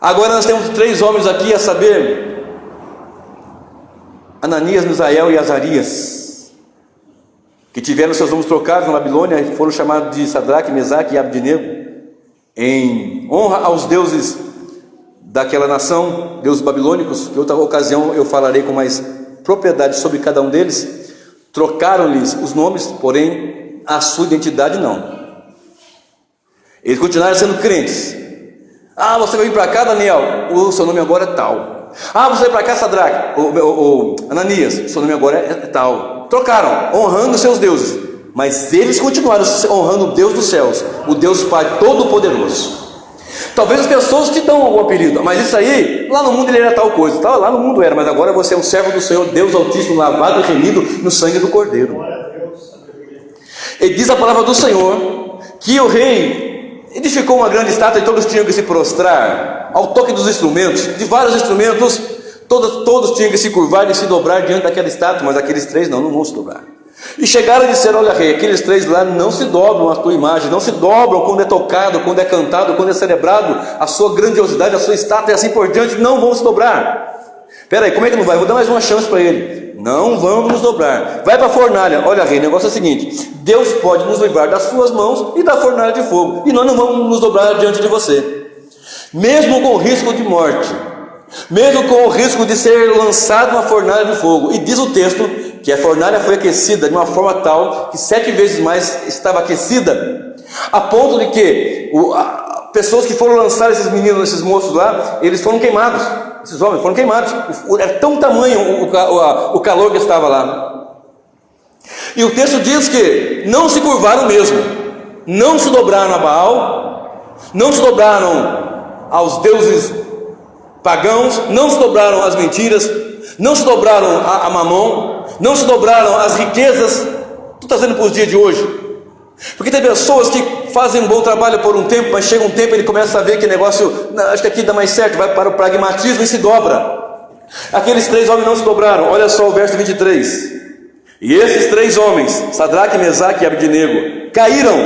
Agora nós temos 3 homens aqui, a saber, Ananias, Misael e Azarias, que tiveram seus nomes trocados na Babilônia e foram chamados de Sadraque, Mesaque e Abdenego, em honra aos deuses daquela nação, deuses babilônicos. Em outra ocasião eu falarei com mais propriedade sobre cada um deles. Trocaram-lhes os nomes, porém a sua identidade não. Eles continuaram sendo crentes. Ah, você vai vir para cá, Daniel, o seu nome agora é tal. Ah, você vai para cá, Sadraque, Ananias, o seu nome agora é tal. Trocaram, honrando seus deuses, mas eles continuaram honrando o Deus dos céus, o Deus Pai Todo-Poderoso. Talvez as pessoas te dão algum apelido, mas isso aí, lá no mundo ele era tal coisa, tá? Lá no mundo era, mas agora você é um servo do Senhor, Deus Altíssimo, lavado e remido no sangue do Cordeiro. E diz a palavra do Senhor que o rei edificou uma grande estátua e todos tinham que se prostrar ao toque dos instrumentos, de vários instrumentos, todos tinham que se curvar e se dobrar diante daquela estátua, mas aqueles 3 não vão se dobrar. E chegaram e disseram: olha, rei, aqueles 3 lá não se dobram à tua imagem, não se dobram quando é tocado, quando é cantado, quando é celebrado a sua grandiosidade, a sua estátua e assim por diante, não vão se dobrar. Espera aí, como é que não vai? Vou dar mais uma chance para ele. Não vamos nos dobrar. Vai para a fornalha. Olha, rei, o negócio é o seguinte: Deus pode nos livrar das suas mãos e da fornalha de fogo, e nós não vamos nos dobrar diante de você, mesmo com o risco de morte, mesmo com o risco de ser lançado na fornalha de fogo. E diz o texto que a fornalha foi aquecida de uma forma tal que 7 vezes mais estava aquecida, a ponto de que pessoas que foram lançar esses meninos, esses moços lá, eles foram queimados. Esses homens foram queimados. Era tão tamanho o calor que estava lá. E o texto diz que não se curvaram mesmo, não se dobraram a Baal, não se dobraram aos deuses pagãos, não se dobraram às mentiras, não se dobraram a Mamon, não se dobraram às riquezas. Tu está dizendo para os dias de hoje? Porque tem pessoas que fazem um bom trabalho por um tempo, mas chega um tempo ele começa a ver que negócio, acho que aqui dá mais certo, vai para o pragmatismo e se dobra. Aqueles 3 homens não se dobraram. Olha só o verso 23. E esses 3 homens, Sadraque, Mesaque e Abdenego, caíram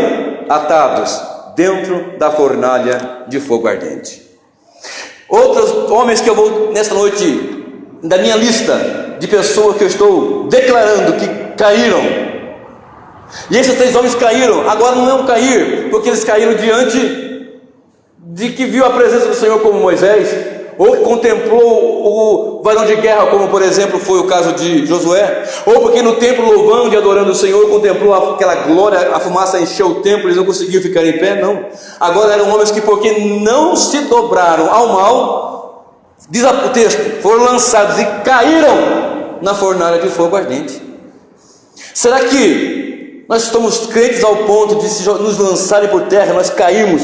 atados dentro da fornalha de fogo ardente. Outros homens que eu vou nesta noite, da minha lista de pessoas que eu estou declarando que caíram. E esses 3 homens caíram. Agora não é um cair porque eles caíram diante de que viu a presença do Senhor, como Moisés, ou contemplou o varão de guerra, como por exemplo foi o caso de Josué, ou porque no templo louvando e adorando o Senhor contemplou aquela glória, a fumaça encheu o templo, eles não conseguiam ficar em pé. Não, agora eram homens que, porque não se dobraram ao mal, diz o texto, foram lançados e caíram na fornalha de fogo ardente. Será que nós estamos crentes ao ponto de nos lançarem por terra, nós caímos?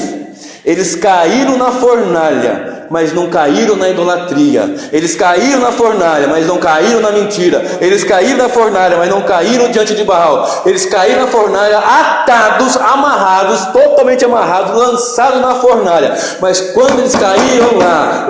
Eles caíram na fornalha, mas não caíram na idolatria. Eles caíram na fornalha, mas não caíram na mentira. Eles caíram na fornalha, mas não caíram diante de Baal. Eles caíram na fornalha atados, amarrados, totalmente amarrados, lançados na fornalha. Mas quando eles caíram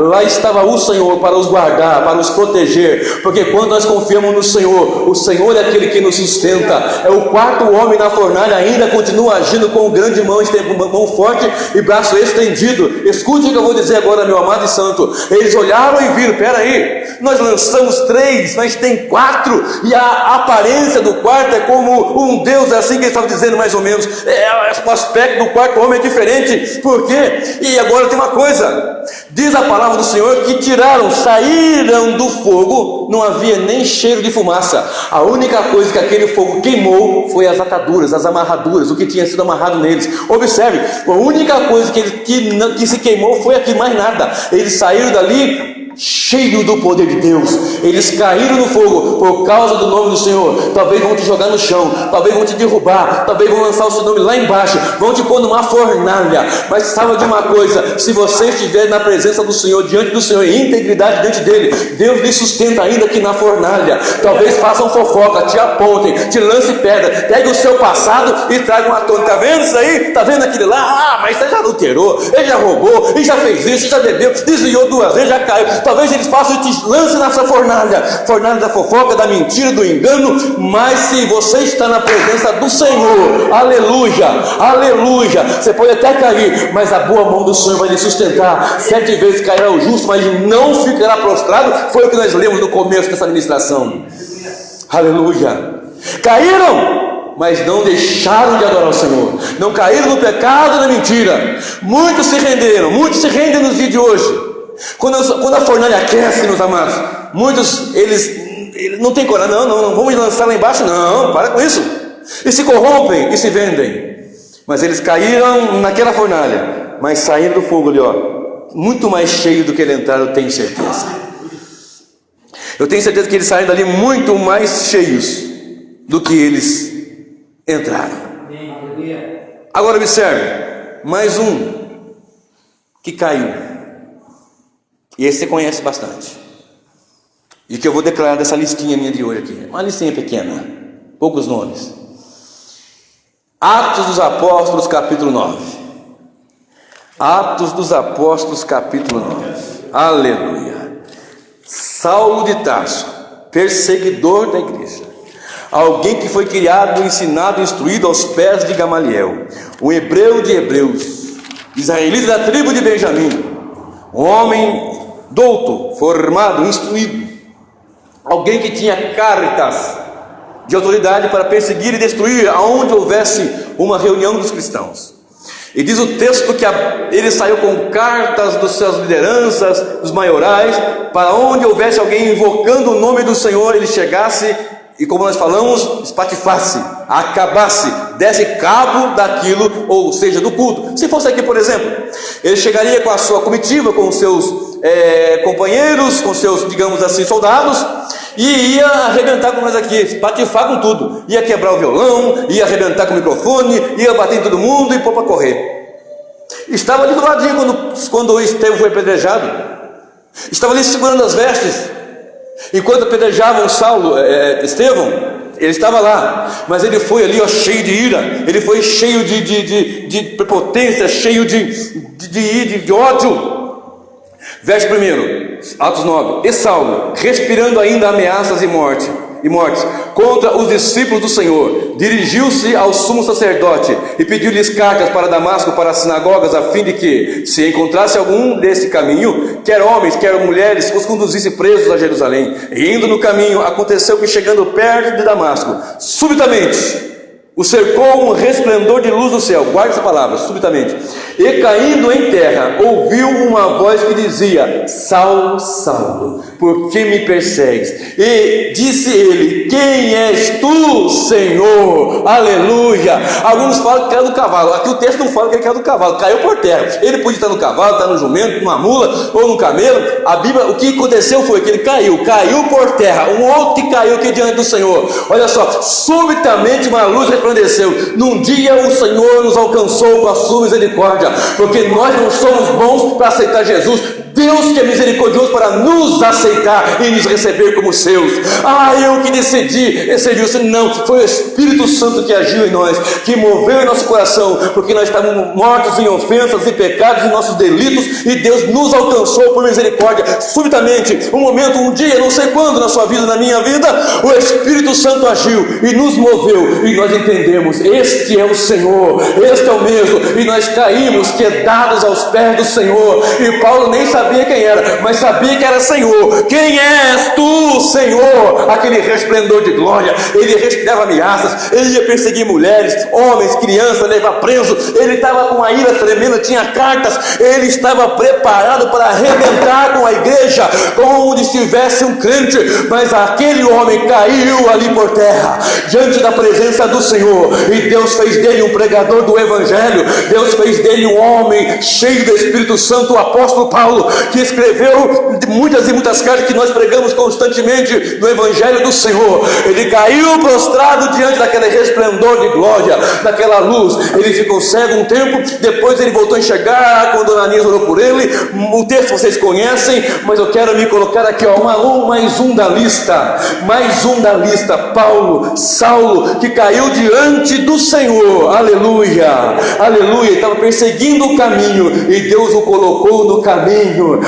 lá estava o Senhor para os guardar, para os proteger. Porque quando nós confiamos no Senhor, o Senhor é aquele que nos sustenta. É o 4º homem na fornalha, ainda continua agindo com grande mão forte e braço estendido. Escute o que eu vou dizer agora, meu amado e santo. Eles olharam e viram: peraí, nós lançamos 3, mas tem 4, e a aparência do quarto é como um Deus, é assim que ele estava dizendo mais ou menos. O aspecto do 4º homem é diferente. Por quê? E agora tem uma coisa, diz a palavra do Senhor que saíram do fogo, não havia nem cheiro de fumaça. A única coisa que aquele fogo queimou foi as ataduras, as amarraduras, o que tinha sido amarrado neles. Observe, a única coisa que se queimou foi aqui, mais nada. Eles saíram dali cheio do poder de Deus. eles caíram no fogo por causa do nome do Senhor. Talvez vão te jogar no chão, talvez vão te derrubar, talvez vão lançar o seu nome lá embaixo, vão te pôr numa fornalha. Mas saiba de uma coisa: se você estiver na presença do Senhor, diante do Senhor, em integridade diante dele, Deus lhe sustenta ainda aqui na fornalha. Talvez façam fofoca, te apontem, te lance pedra, pegue o seu passado e tragam à tona. Está vendo isso aí? Está vendo aquele lá? Ah, mas você já adulterou, ele já roubou, ele já fez isso, já bebeu, desviou 2 vezes, já caiu. Talvez eles façam e te lance nessa fornalha da fofoca, da mentira, do engano. Mas se você está na presença do Senhor, aleluia, aleluia, você pode até cair, mas a boa mão do Senhor vai lhe sustentar. 7 vezes cairá o justo, mas não ficará prostrado. Foi o que nós lemos no começo dessa ministração. Aleluia. Caíram, mas não deixaram de adorar o Senhor, não caíram no pecado e na mentira. Muitos se renderam, muitos se rendem nos dias de hoje. Quando a fornalha aquece, meus amados, muitos eles não tem coragem, não vamos lançar lá embaixo, não, para com isso, e se corrompem e se vendem. Mas eles caíram naquela fornalha, mas saíram do fogo ali, ó, muito mais cheio do que eles entraram, eu tenho certeza. Eu tenho certeza que eles saíram dali muito mais cheios do que eles entraram. Agora observe, mais um que caiu, e esse você conhece bastante, e que eu vou declarar dessa listinha minha de hoje aqui, uma listinha pequena, poucos nomes. Atos dos Apóstolos capítulo 9. Atos dos Apóstolos capítulo 9. Aleluia. Saulo de Tarso, perseguidor da igreja, alguém que foi criado, ensinado, instruído aos pés de Gamaliel, um hebreu de hebreus, israelita da tribo de Benjamim, um homem douto, formado, instruído, alguém que tinha cartas de autoridade para perseguir e destruir aonde houvesse uma reunião dos cristãos. E diz o texto que ele saiu com cartas das suas lideranças, dos maiorais, para onde houvesse alguém invocando o nome do Senhor, ele chegasse e, como nós falamos, espatifasse, acabasse, desse cabo daquilo, ou seja, do culto. Se fosse aqui, por exemplo, ele chegaria com a sua comitiva, com os seus companheiros, com seus, digamos assim, soldados, e ia arrebentar com nós aqui, espatifar com tudo, ia quebrar o violão, ia arrebentar com o microfone, ia bater em todo mundo e pôr para correr. Estava ali do ladinho quando Estevão foi apedrejado, estava ali segurando as vestes, enquanto apedrejavam Estevão, ele estava lá, mas ele foi ali, ó, cheio de ira, ele foi cheio de prepotência, cheio de ódio. Verso 1, Atos 9. E Saulo, respirando ainda ameaças e mortes contra os discípulos do Senhor, dirigiu-se ao sumo sacerdote e pediu-lhes cartas para Damasco, para as sinagogas, a fim de que, se encontrasse algum desse caminho, quer homens, quer mulheres, os conduzisse presos a Jerusalém. E indo no caminho, aconteceu que, chegando perto de Damasco, subitamente o cercou um resplendor de luz do céu. Guarde essa palavra, subitamente. E caindo em terra, ouviu uma voz que dizia: Saulo, Saulo, por que me persegues? E disse ele: quem és tu, Senhor? Aleluia. Alguns falam que caiu do cavalo. Aqui o texto não fala que ele caiu do cavalo, caiu por terra. Ele podia estar no cavalo, estar no jumento, numa mula ou no camelo. A Bíblia, o que aconteceu foi que ele caiu por terra. Um outro que caiu aqui diante do Senhor. Olha só, subitamente uma luz resplandeceu. Num dia o Senhor nos alcançou com a sua misericórdia, porque nós não somos bons para aceitar Jesus. Deus que é misericordioso para nos aceitar e nos receber como seus. Eu que decidi isso. Não, foi o Espírito Santo que agiu em nós, que moveu em nosso coração, porque nós estávamos mortos em ofensas e pecados, em nossos delitos, e Deus nos alcançou por misericórdia. Subitamente, um dia, não sei quando, na sua vida, na minha vida, o Espírito Santo agiu e nos moveu, e nós entendemos: este é o Senhor, este é o mesmo, e nós caímos quedados aos pés do Senhor. E Paulo nem sabia quem era, mas sabia que era Senhor. Quem és tu, Senhor? Aquele resplendor de glória. Ele respirava ameaças, ele ia perseguir mulheres, homens, crianças, levar preso. Ele estava com a ira tremenda, tinha cartas, ele estava preparado para arrebentar com a igreja, como onde estivesse um crente. Mas aquele homem caiu ali por terra, diante da presença do Senhor, e Deus fez dele um pregador do Evangelho. Deus fez dele um homem cheio do Espírito Santo, o apóstolo Paulo, que escreveu muitas e muitas cartas que nós pregamos com constantemente no Evangelho do Senhor. Ele caiu prostrado diante daquele resplendor de glória, daquela luz. Ele ficou cego um tempo, depois ele voltou a enxergar quando Ananias orou por ele. O texto vocês conhecem, mas eu quero me colocar aqui, mais um da lista, Paulo, Saulo, que caiu diante do Senhor, aleluia, aleluia, estava perseguindo o caminho, e Deus o colocou no caminho.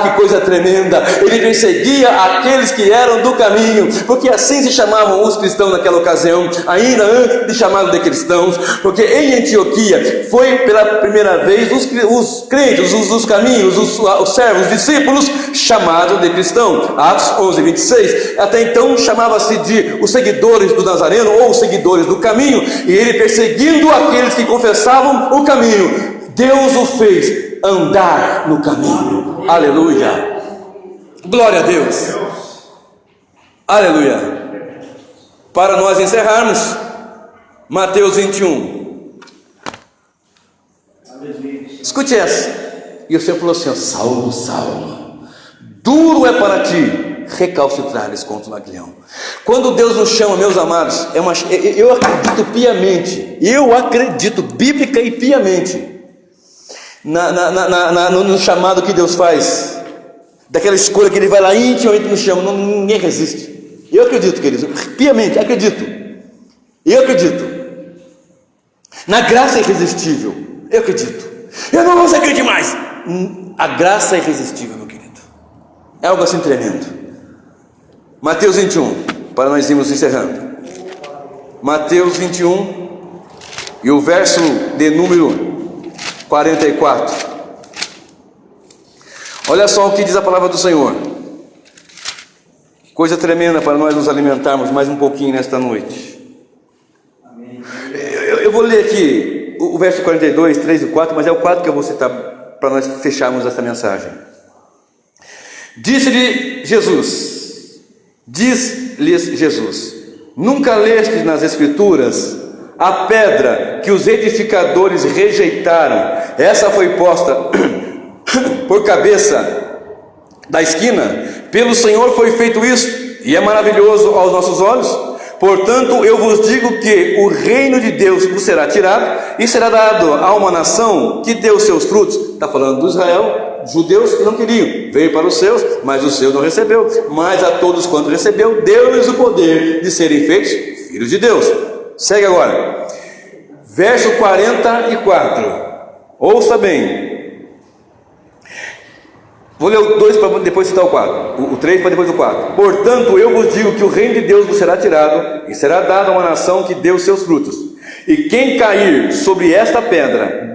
Que coisa tremenda, ele perseguia aqueles que eram do caminho, porque assim se chamavam os cristãos naquela ocasião, ainda antes de chamá-los de cristãos, porque em Antioquia foi pela primeira vez os crentes, os caminhos, os servos, os discípulos, chamados de cristão. Atos 11, 26, até então chamava-se de os seguidores do Nazareno, ou os seguidores do caminho, e ele perseguindo aqueles que confessavam o caminho, Deus o fez andar no caminho, aleluia, glória a Deus, aleluia. Para nós encerrarmos, Mateus 21, escute essa. E o Senhor falou assim: Saulo, Saulo, duro é para ti recalcitrares contra o aguilhão. Quando Deus nos chama, meus amados, eu acredito piamente, eu acredito bíblica e piamente no chamado que Deus faz, daquela escolha que Ele vai lá intimamente nos chama, ninguém resiste. Eu acredito, queridos, piamente acredito. Eu acredito na graça irresistível. Eu acredito. Eu não vou acreditar mais. A graça é irresistível, meu querido. É algo assim tremendo. Mateus 21, para nós irmos encerrando. Mateus 21 e o verso de número 44. Olha só o que diz a palavra do Senhor. Coisa tremenda para nós nos alimentarmos mais um pouquinho nesta noite. Eu vou ler aqui o verso 42, 3 e 4, mas é o 4 que eu vou citar para nós fecharmos essa mensagem. Diz-lhes Jesus: nunca lestes nas Escrituras a pedra que os edificadores rejeitaram? Essa foi posta por cabeça da esquina. Pelo Senhor foi feito isto, e é maravilhoso aos nossos olhos. Portanto, eu vos digo que o reino de Deus vos será tirado e será dado a uma nação que deu seus frutos. Está falando do Israel, judeus que não queriam, veio para os seus, mas os seus não recebeu. Mas a todos quanto recebeu, deu-lhes o poder de serem feitos filhos de Deus. Segue agora, verso 44. Ouça bem. Vou ler o 2 para depois citar o 4, o 3 para depois o 4. Portanto, eu vos digo que o reino de Deus vos será tirado e será dado a uma nação que deu seus frutos. E quem cair sobre esta pedra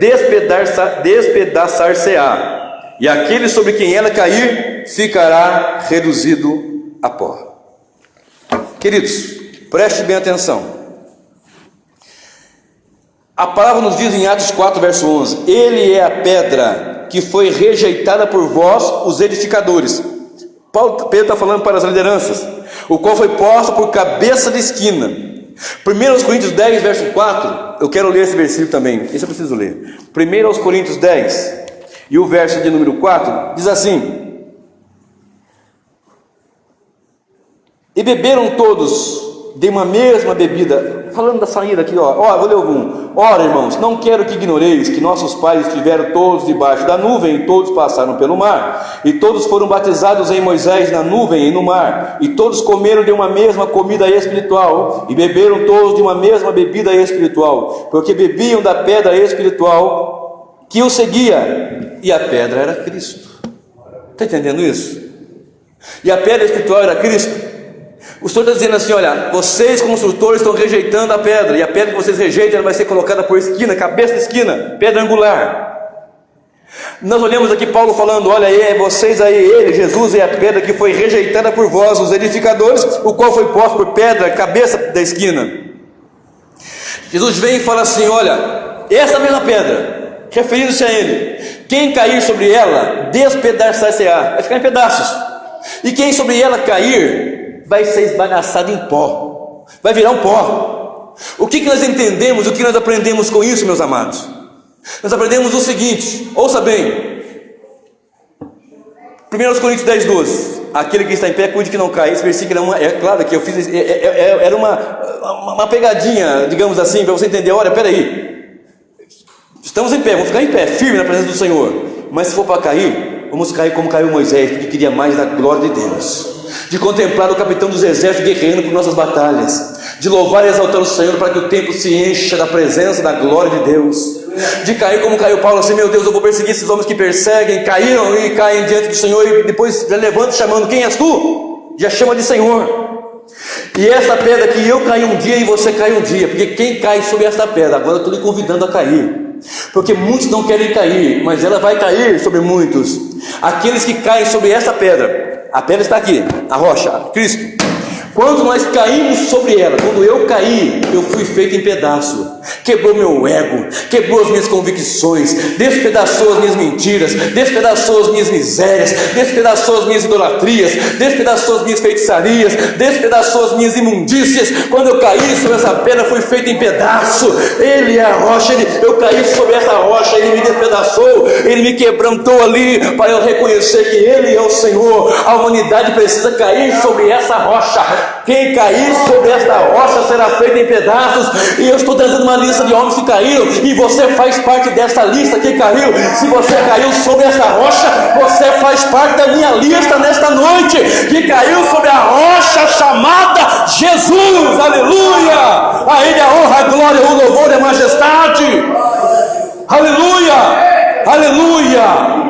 despedaçar-se-á, e aquele sobre quem ela cair ficará reduzido a pó. Queridos, preste bem atenção. A palavra nos diz em Atos 4, verso 11: Ele é a pedra que foi rejeitada por vós, os edificadores. Pedro está falando para as lideranças, o qual foi posto por cabeça de esquina. 1 Coríntios 10, verso 4, eu quero ler esse versículo também, esse eu preciso ler. 1 Coríntios 10, e o verso de número 4, diz assim: e beberam todos de uma mesma bebida. Falando da saída aqui, vou ler algum. Ora, irmãos, não quero que ignoreis que nossos pais estiveram todos debaixo da nuvem, e todos passaram pelo mar, e todos foram batizados em Moisés na nuvem e no mar, e todos comeram de uma mesma comida espiritual, e beberam todos de uma mesma bebida espiritual, porque bebiam da pedra espiritual que o seguia, e a pedra era Cristo. Está entendendo isso? E a pedra espiritual era Cristo. O Senhor está dizendo assim: olha, vocês construtores estão rejeitando a pedra, e a pedra que vocês rejeitam ela vai ser colocada por esquina, cabeça de esquina, pedra angular. Nós olhamos aqui Paulo falando: olha aí, vocês aí, ele, Jesus é a pedra que foi rejeitada por vós, os edificadores, o qual foi posto por pedra, cabeça da esquina. Jesus vem e fala assim: olha, essa mesma pedra, referindo-se a ele, quem cair sobre ela, despedaçar-se-á, vai ficar em pedaços, e quem sobre ela cair, vai ser esbagaçado em pó, vai virar um pó. O que nós entendemos, o que nós aprendemos com isso, meus amados? Nós aprendemos o seguinte, ouça bem, 1 Coríntios 10, 12: aquele que está em pé, cuide que não caia. Esse versículo é claro que eu fiz, era uma pegadinha, digamos assim, para você entender. Olha, peraí, estamos em pé, vamos ficar em pé, firme na presença do Senhor. Mas se for para cair, vamos cair como caiu Moisés, porque queria mais da glória de Deus, de contemplar o capitão dos exércitos guerreando por nossas batalhas, de louvar e exaltar o Senhor para que o templo se encha da presença, da glória de Deus, de cair como caiu Paulo, assim, meu Deus, eu vou perseguir esses homens que perseguem, caíram e caem diante do Senhor, e depois já levanta chamando, quem és tu? Já chama de Senhor. E essa pedra que eu caí um dia e você cai um dia, porque quem cai sobre essa pedra, agora eu estou lhe convidando a cair, porque muitos não querem cair, mas ela vai cair sobre muitos. Aqueles que caem sobre essa pedra, a pedra está aqui, a rocha, Cristo. Quando nós caímos sobre ela, quando eu caí, eu fui feito em pedaço. Quebrou meu ego, quebrou as minhas convicções, despedaçou as minhas mentiras, despedaçou as minhas misérias, despedaçou as minhas idolatrias, despedaçou as minhas feitiçarias, despedaçou as minhas imundícias. Quando eu caí sobre essa pedra, fui feito em pedaço. Ele é a rocha, eu caí sobre essa rocha, Ele me despedaçou, Ele me quebrantou ali, para eu reconhecer que Ele é o Senhor. A humanidade precisa cair sobre essa rocha. Quem cair sobre esta rocha será feito em pedaços. E eu estou trazendo uma lista de homens que caíram, e você faz parte dessa lista que caiu. Se você caiu sobre essa rocha, você faz parte da minha lista nesta noite, que caiu sobre a rocha chamada Jesus. Aleluia! A Ele a honra, a glória, o louvor e a majestade. Aleluia! Aleluia!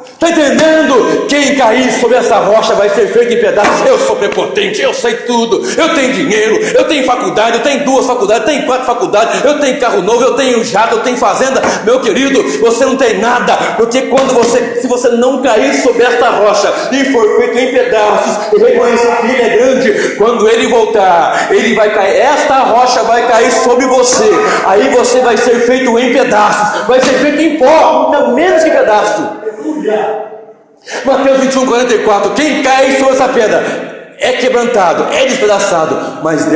Está entendendo? Quem cair sobre essa rocha vai ser feito em pedaços. Eu sou prepotente, eu sei tudo, eu tenho dinheiro, eu tenho faculdade, eu tenho 2 faculdades, eu tenho 4 faculdades, eu tenho carro novo, eu tenho jato, eu tenho fazenda. Meu querido, você não tem nada, porque se você não cair sobre esta rocha e for feito em pedaços e reconhecer que Ele é grande, quando Ele voltar, Ele vai cair, esta rocha vai cair sobre você, aí você vai ser feito em pedaços, vai ser feito em pó, não menos que pedaço. Mateus 21:44, quem cai sobre essa pedra é quebrantado, é despedaçado, mas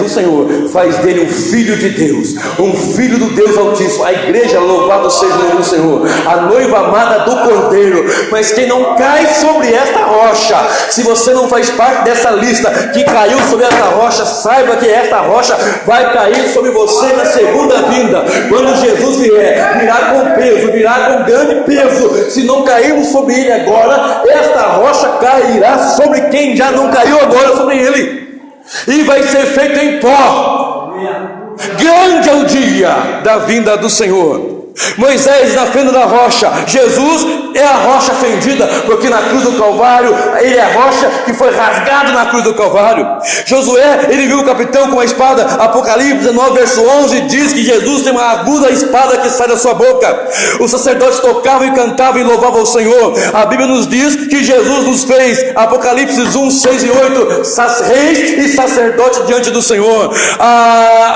o Senhor faz dele um filho de Deus, um filho do Deus Altíssimo. A igreja, louvado seja o nome do Senhor, a noiva amada do Cordeiro. Mas quem não cai sobre esta rocha, se você não faz parte dessa lista que caiu sobre esta rocha, saiba que esta rocha vai cair sobre você na segunda vinda. Quando Jesus vier, virá com peso, virá com grande peso. Se não cairmos sobre ele agora, esta rocha cairá sobre quem já não caiu agora sobre ele, e vai ser feito em pó. Grande é o dia da vinda do Senhor. Moisés na fenda da rocha, Jesus é a rocha fendida, porque na cruz do Calvário, Ele é a rocha que foi rasgado na cruz do Calvário. Josué, ele viu o capitão com a espada. Apocalipse 19 verso 11 diz que Jesus tem uma aguda espada que sai da sua boca. Os sacerdotes tocavam e cantavam e louvavam o Senhor. A Bíblia nos diz que Jesus nos fez, Apocalipse 1, 6 e 8, reis e sacerdotes diante do Senhor.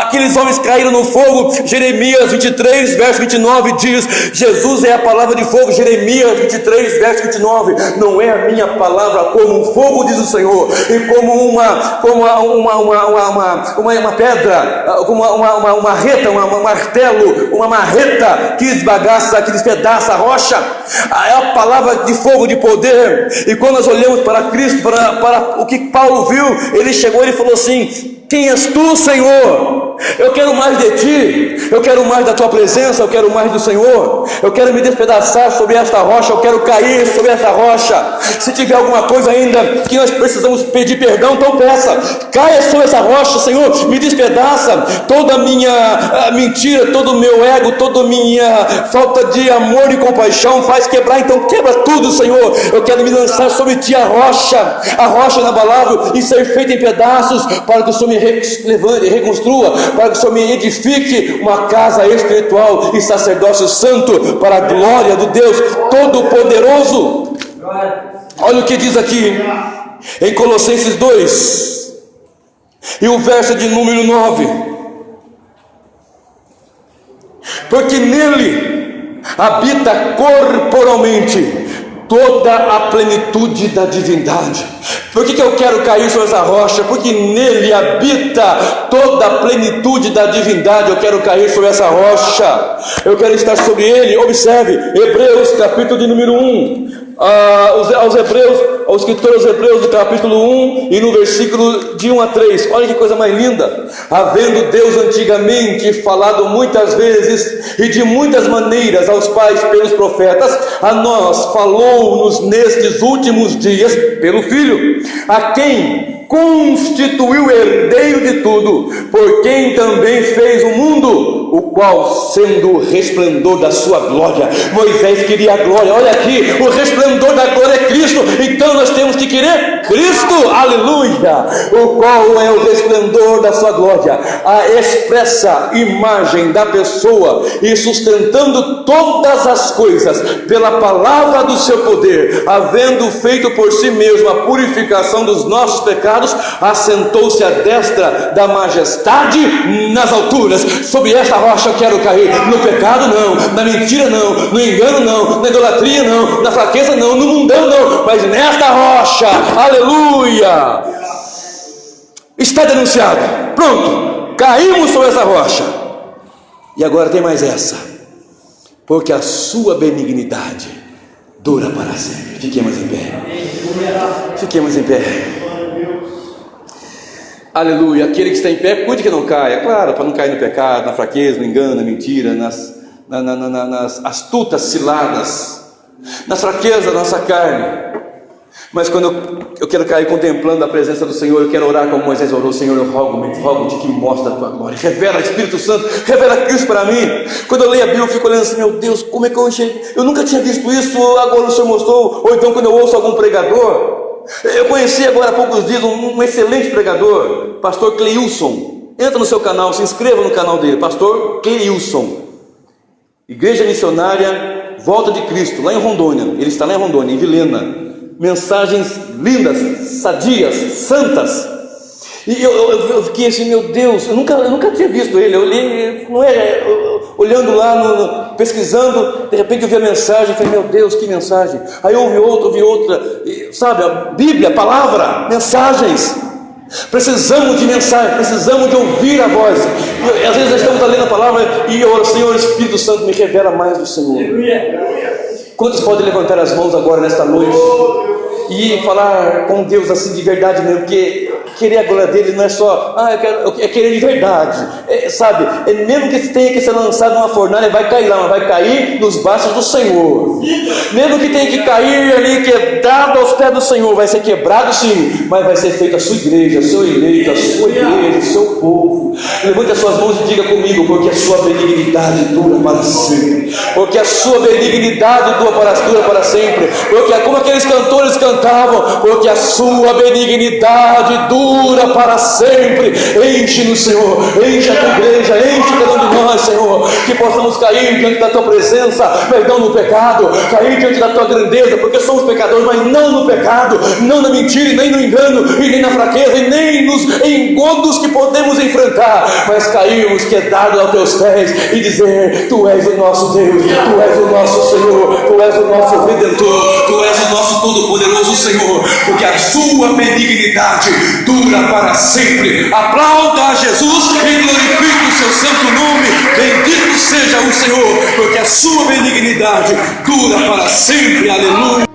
Aqueles homens caíram no fogo. Jeremias 23 verso 29 diz, Jesus é a palavra de fogo. Jeremias 23 verso 29, não é a minha palavra como um fogo, diz o Senhor, e como uma pedra, como uma marreta, um martelo, uma marreta que esbagaça, que despedaça a rocha. É a palavra de fogo, de poder. E quando nós olhamos para Cristo, para o que Paulo viu, ele chegou e falou assim: quem és tu, Senhor? Eu quero mais de ti, eu quero mais da tua presença, eu quero mais do Senhor, eu quero me despedaçar sobre esta rocha, eu quero cair sobre esta rocha. Se tiver alguma coisa ainda que nós precisamos pedir perdão, então peça, caia sobre essa rocha, Senhor, me despedaça toda a minha mentira, todo o meu ego, toda a minha falta de amor e compaixão, faz quebrar, então quebra tudo, Senhor. Eu quero me lançar sobre ti, a rocha inabalável, e ser feito em pedaços, para que o Senhor me levante e reconstrua, para que o Senhor me edifique uma casa espiritual e sacerdócio santo, para a glória do Deus Todo-Poderoso. Olha o que diz aqui em Colossenses 2 e o verso de número 9: porque nele habita corporalmente toda a plenitude da divindade. Por que eu quero cair sobre essa rocha? Porque nele habita toda a plenitude da divindade. Eu quero cair sobre essa rocha, eu quero estar sobre ele. Observe, Hebreus capítulo de número 1, aos Hebreus, ao escritor aos Hebreus, do capítulo 1 e no versículo de 1 a 3, olha que coisa mais linda: havendo Deus antigamente falado muitas vezes e de muitas maneiras aos pais pelos profetas, a nós falou-nos nestes últimos dias pelo Filho, a quem constituiu herdeiro de tudo, por quem também fez o mundo, o qual, sendo o resplendor da sua glória, Moisés queria a glória, olha aqui, o resplendor da glória é Cristo, então nós temos que querer Cristo, aleluia, o qual é o resplendor da sua glória, a expressa imagem da pessoa, e sustentando todas as coisas pela palavra do seu poder, havendo feito por si mesmo a purificação dos nossos pecados, assentou-se à destra da majestade nas alturas. Sobre esta rocha eu quero cair. No pecado não, na mentira não, no engano não, na idolatria não, na fraqueza não, no mundão não, mas nesta rocha, aleluia, está denunciado, pronto, caímos sobre essa rocha. E agora tem mais essa: porque a sua benignidade dura para sempre. Fiquemos em pé, fiquemos em pé. Aleluia. Aquele que está em pé, cuide que não caia, claro, para não cair no pecado, na fraqueza, no engano, na mentira, nas astutas ciladas, nas fraquezas da nossa carne. Mas quando eu quero cair contemplando a presença do Senhor, eu quero orar como Moisés orou: Senhor, eu rogo-te que me mostre a tua glória, revela, Espírito Santo, revela Cristo para mim. Quando eu leio a Bíblia, eu fico olhando assim: meu Deus, como é que eu cheguei? Eu nunca tinha visto isso, agora o Senhor mostrou. Ou então quando eu ouço algum pregador, eu conheci agora há poucos dias um excelente pregador, pastor Cleilson. Entra no seu canal, se inscreva no canal dele, pastor Cleilson, Igreja Missionária Volta de Cristo, lá em Rondônia. Ele está lá em Rondônia, em Vilhena. Mensagens lindas, sadias, santas. E eu fiquei assim: meu Deus, eu nunca tinha visto ele. Eu olhei, olhando lá, pesquisando, de repente eu vi a mensagem, falei: meu Deus, que mensagem. Aí eu ouvi outra, sabe, a Bíblia, a palavra, mensagens. Precisamos de mensagem, precisamos de ouvir a voz. E às vezes nós estamos lendo a palavra e eu oro: Senhor, Espírito Santo, me revela mais do Senhor. Quantos podem levantar as mãos agora nesta noite e falar com Deus assim de verdade mesmo? Porque querer a glória dele não é só é querer de verdade, sabe? Mesmo que tenha que ser lançado numa fornalha, vai cair lá, mas vai cair nos braços do Senhor. Mesmo que tenha que cair ali quebrado aos pés do Senhor, vai ser quebrado sim, mas vai ser feita a sua igreja, seu eleito, a sua igreja, o seu povo. Levante as suas mãos e diga comigo: porque a sua benignidade dura para sempre, porque a sua benignidade dura para sempre, porque como aqueles cantores cantavam: porque a sua benignidade dura para sempre. Enche-nos, Senhor, enche a tua igreja, enche cada um de nós, Senhor, que possamos cair diante da tua presença, mas não no pecado, cair diante da tua grandeza, porque somos pecadores, mas não no pecado, não na mentira, nem no engano, e nem na fraqueza, e nem nos engodos que podemos enfrentar, mas cairmos quedados aos teus pés e dizer: tu és o nosso Deus, tu és o nosso Senhor, tu és o nosso Redentor, tu és o nosso Todo-Poderoso Senhor, porque a sua benignidade dura para sempre. Aplauda a Jesus e glorifique o seu santo nome. Bendito seja o Senhor, porque a sua benignidade dura para sempre. Aleluia.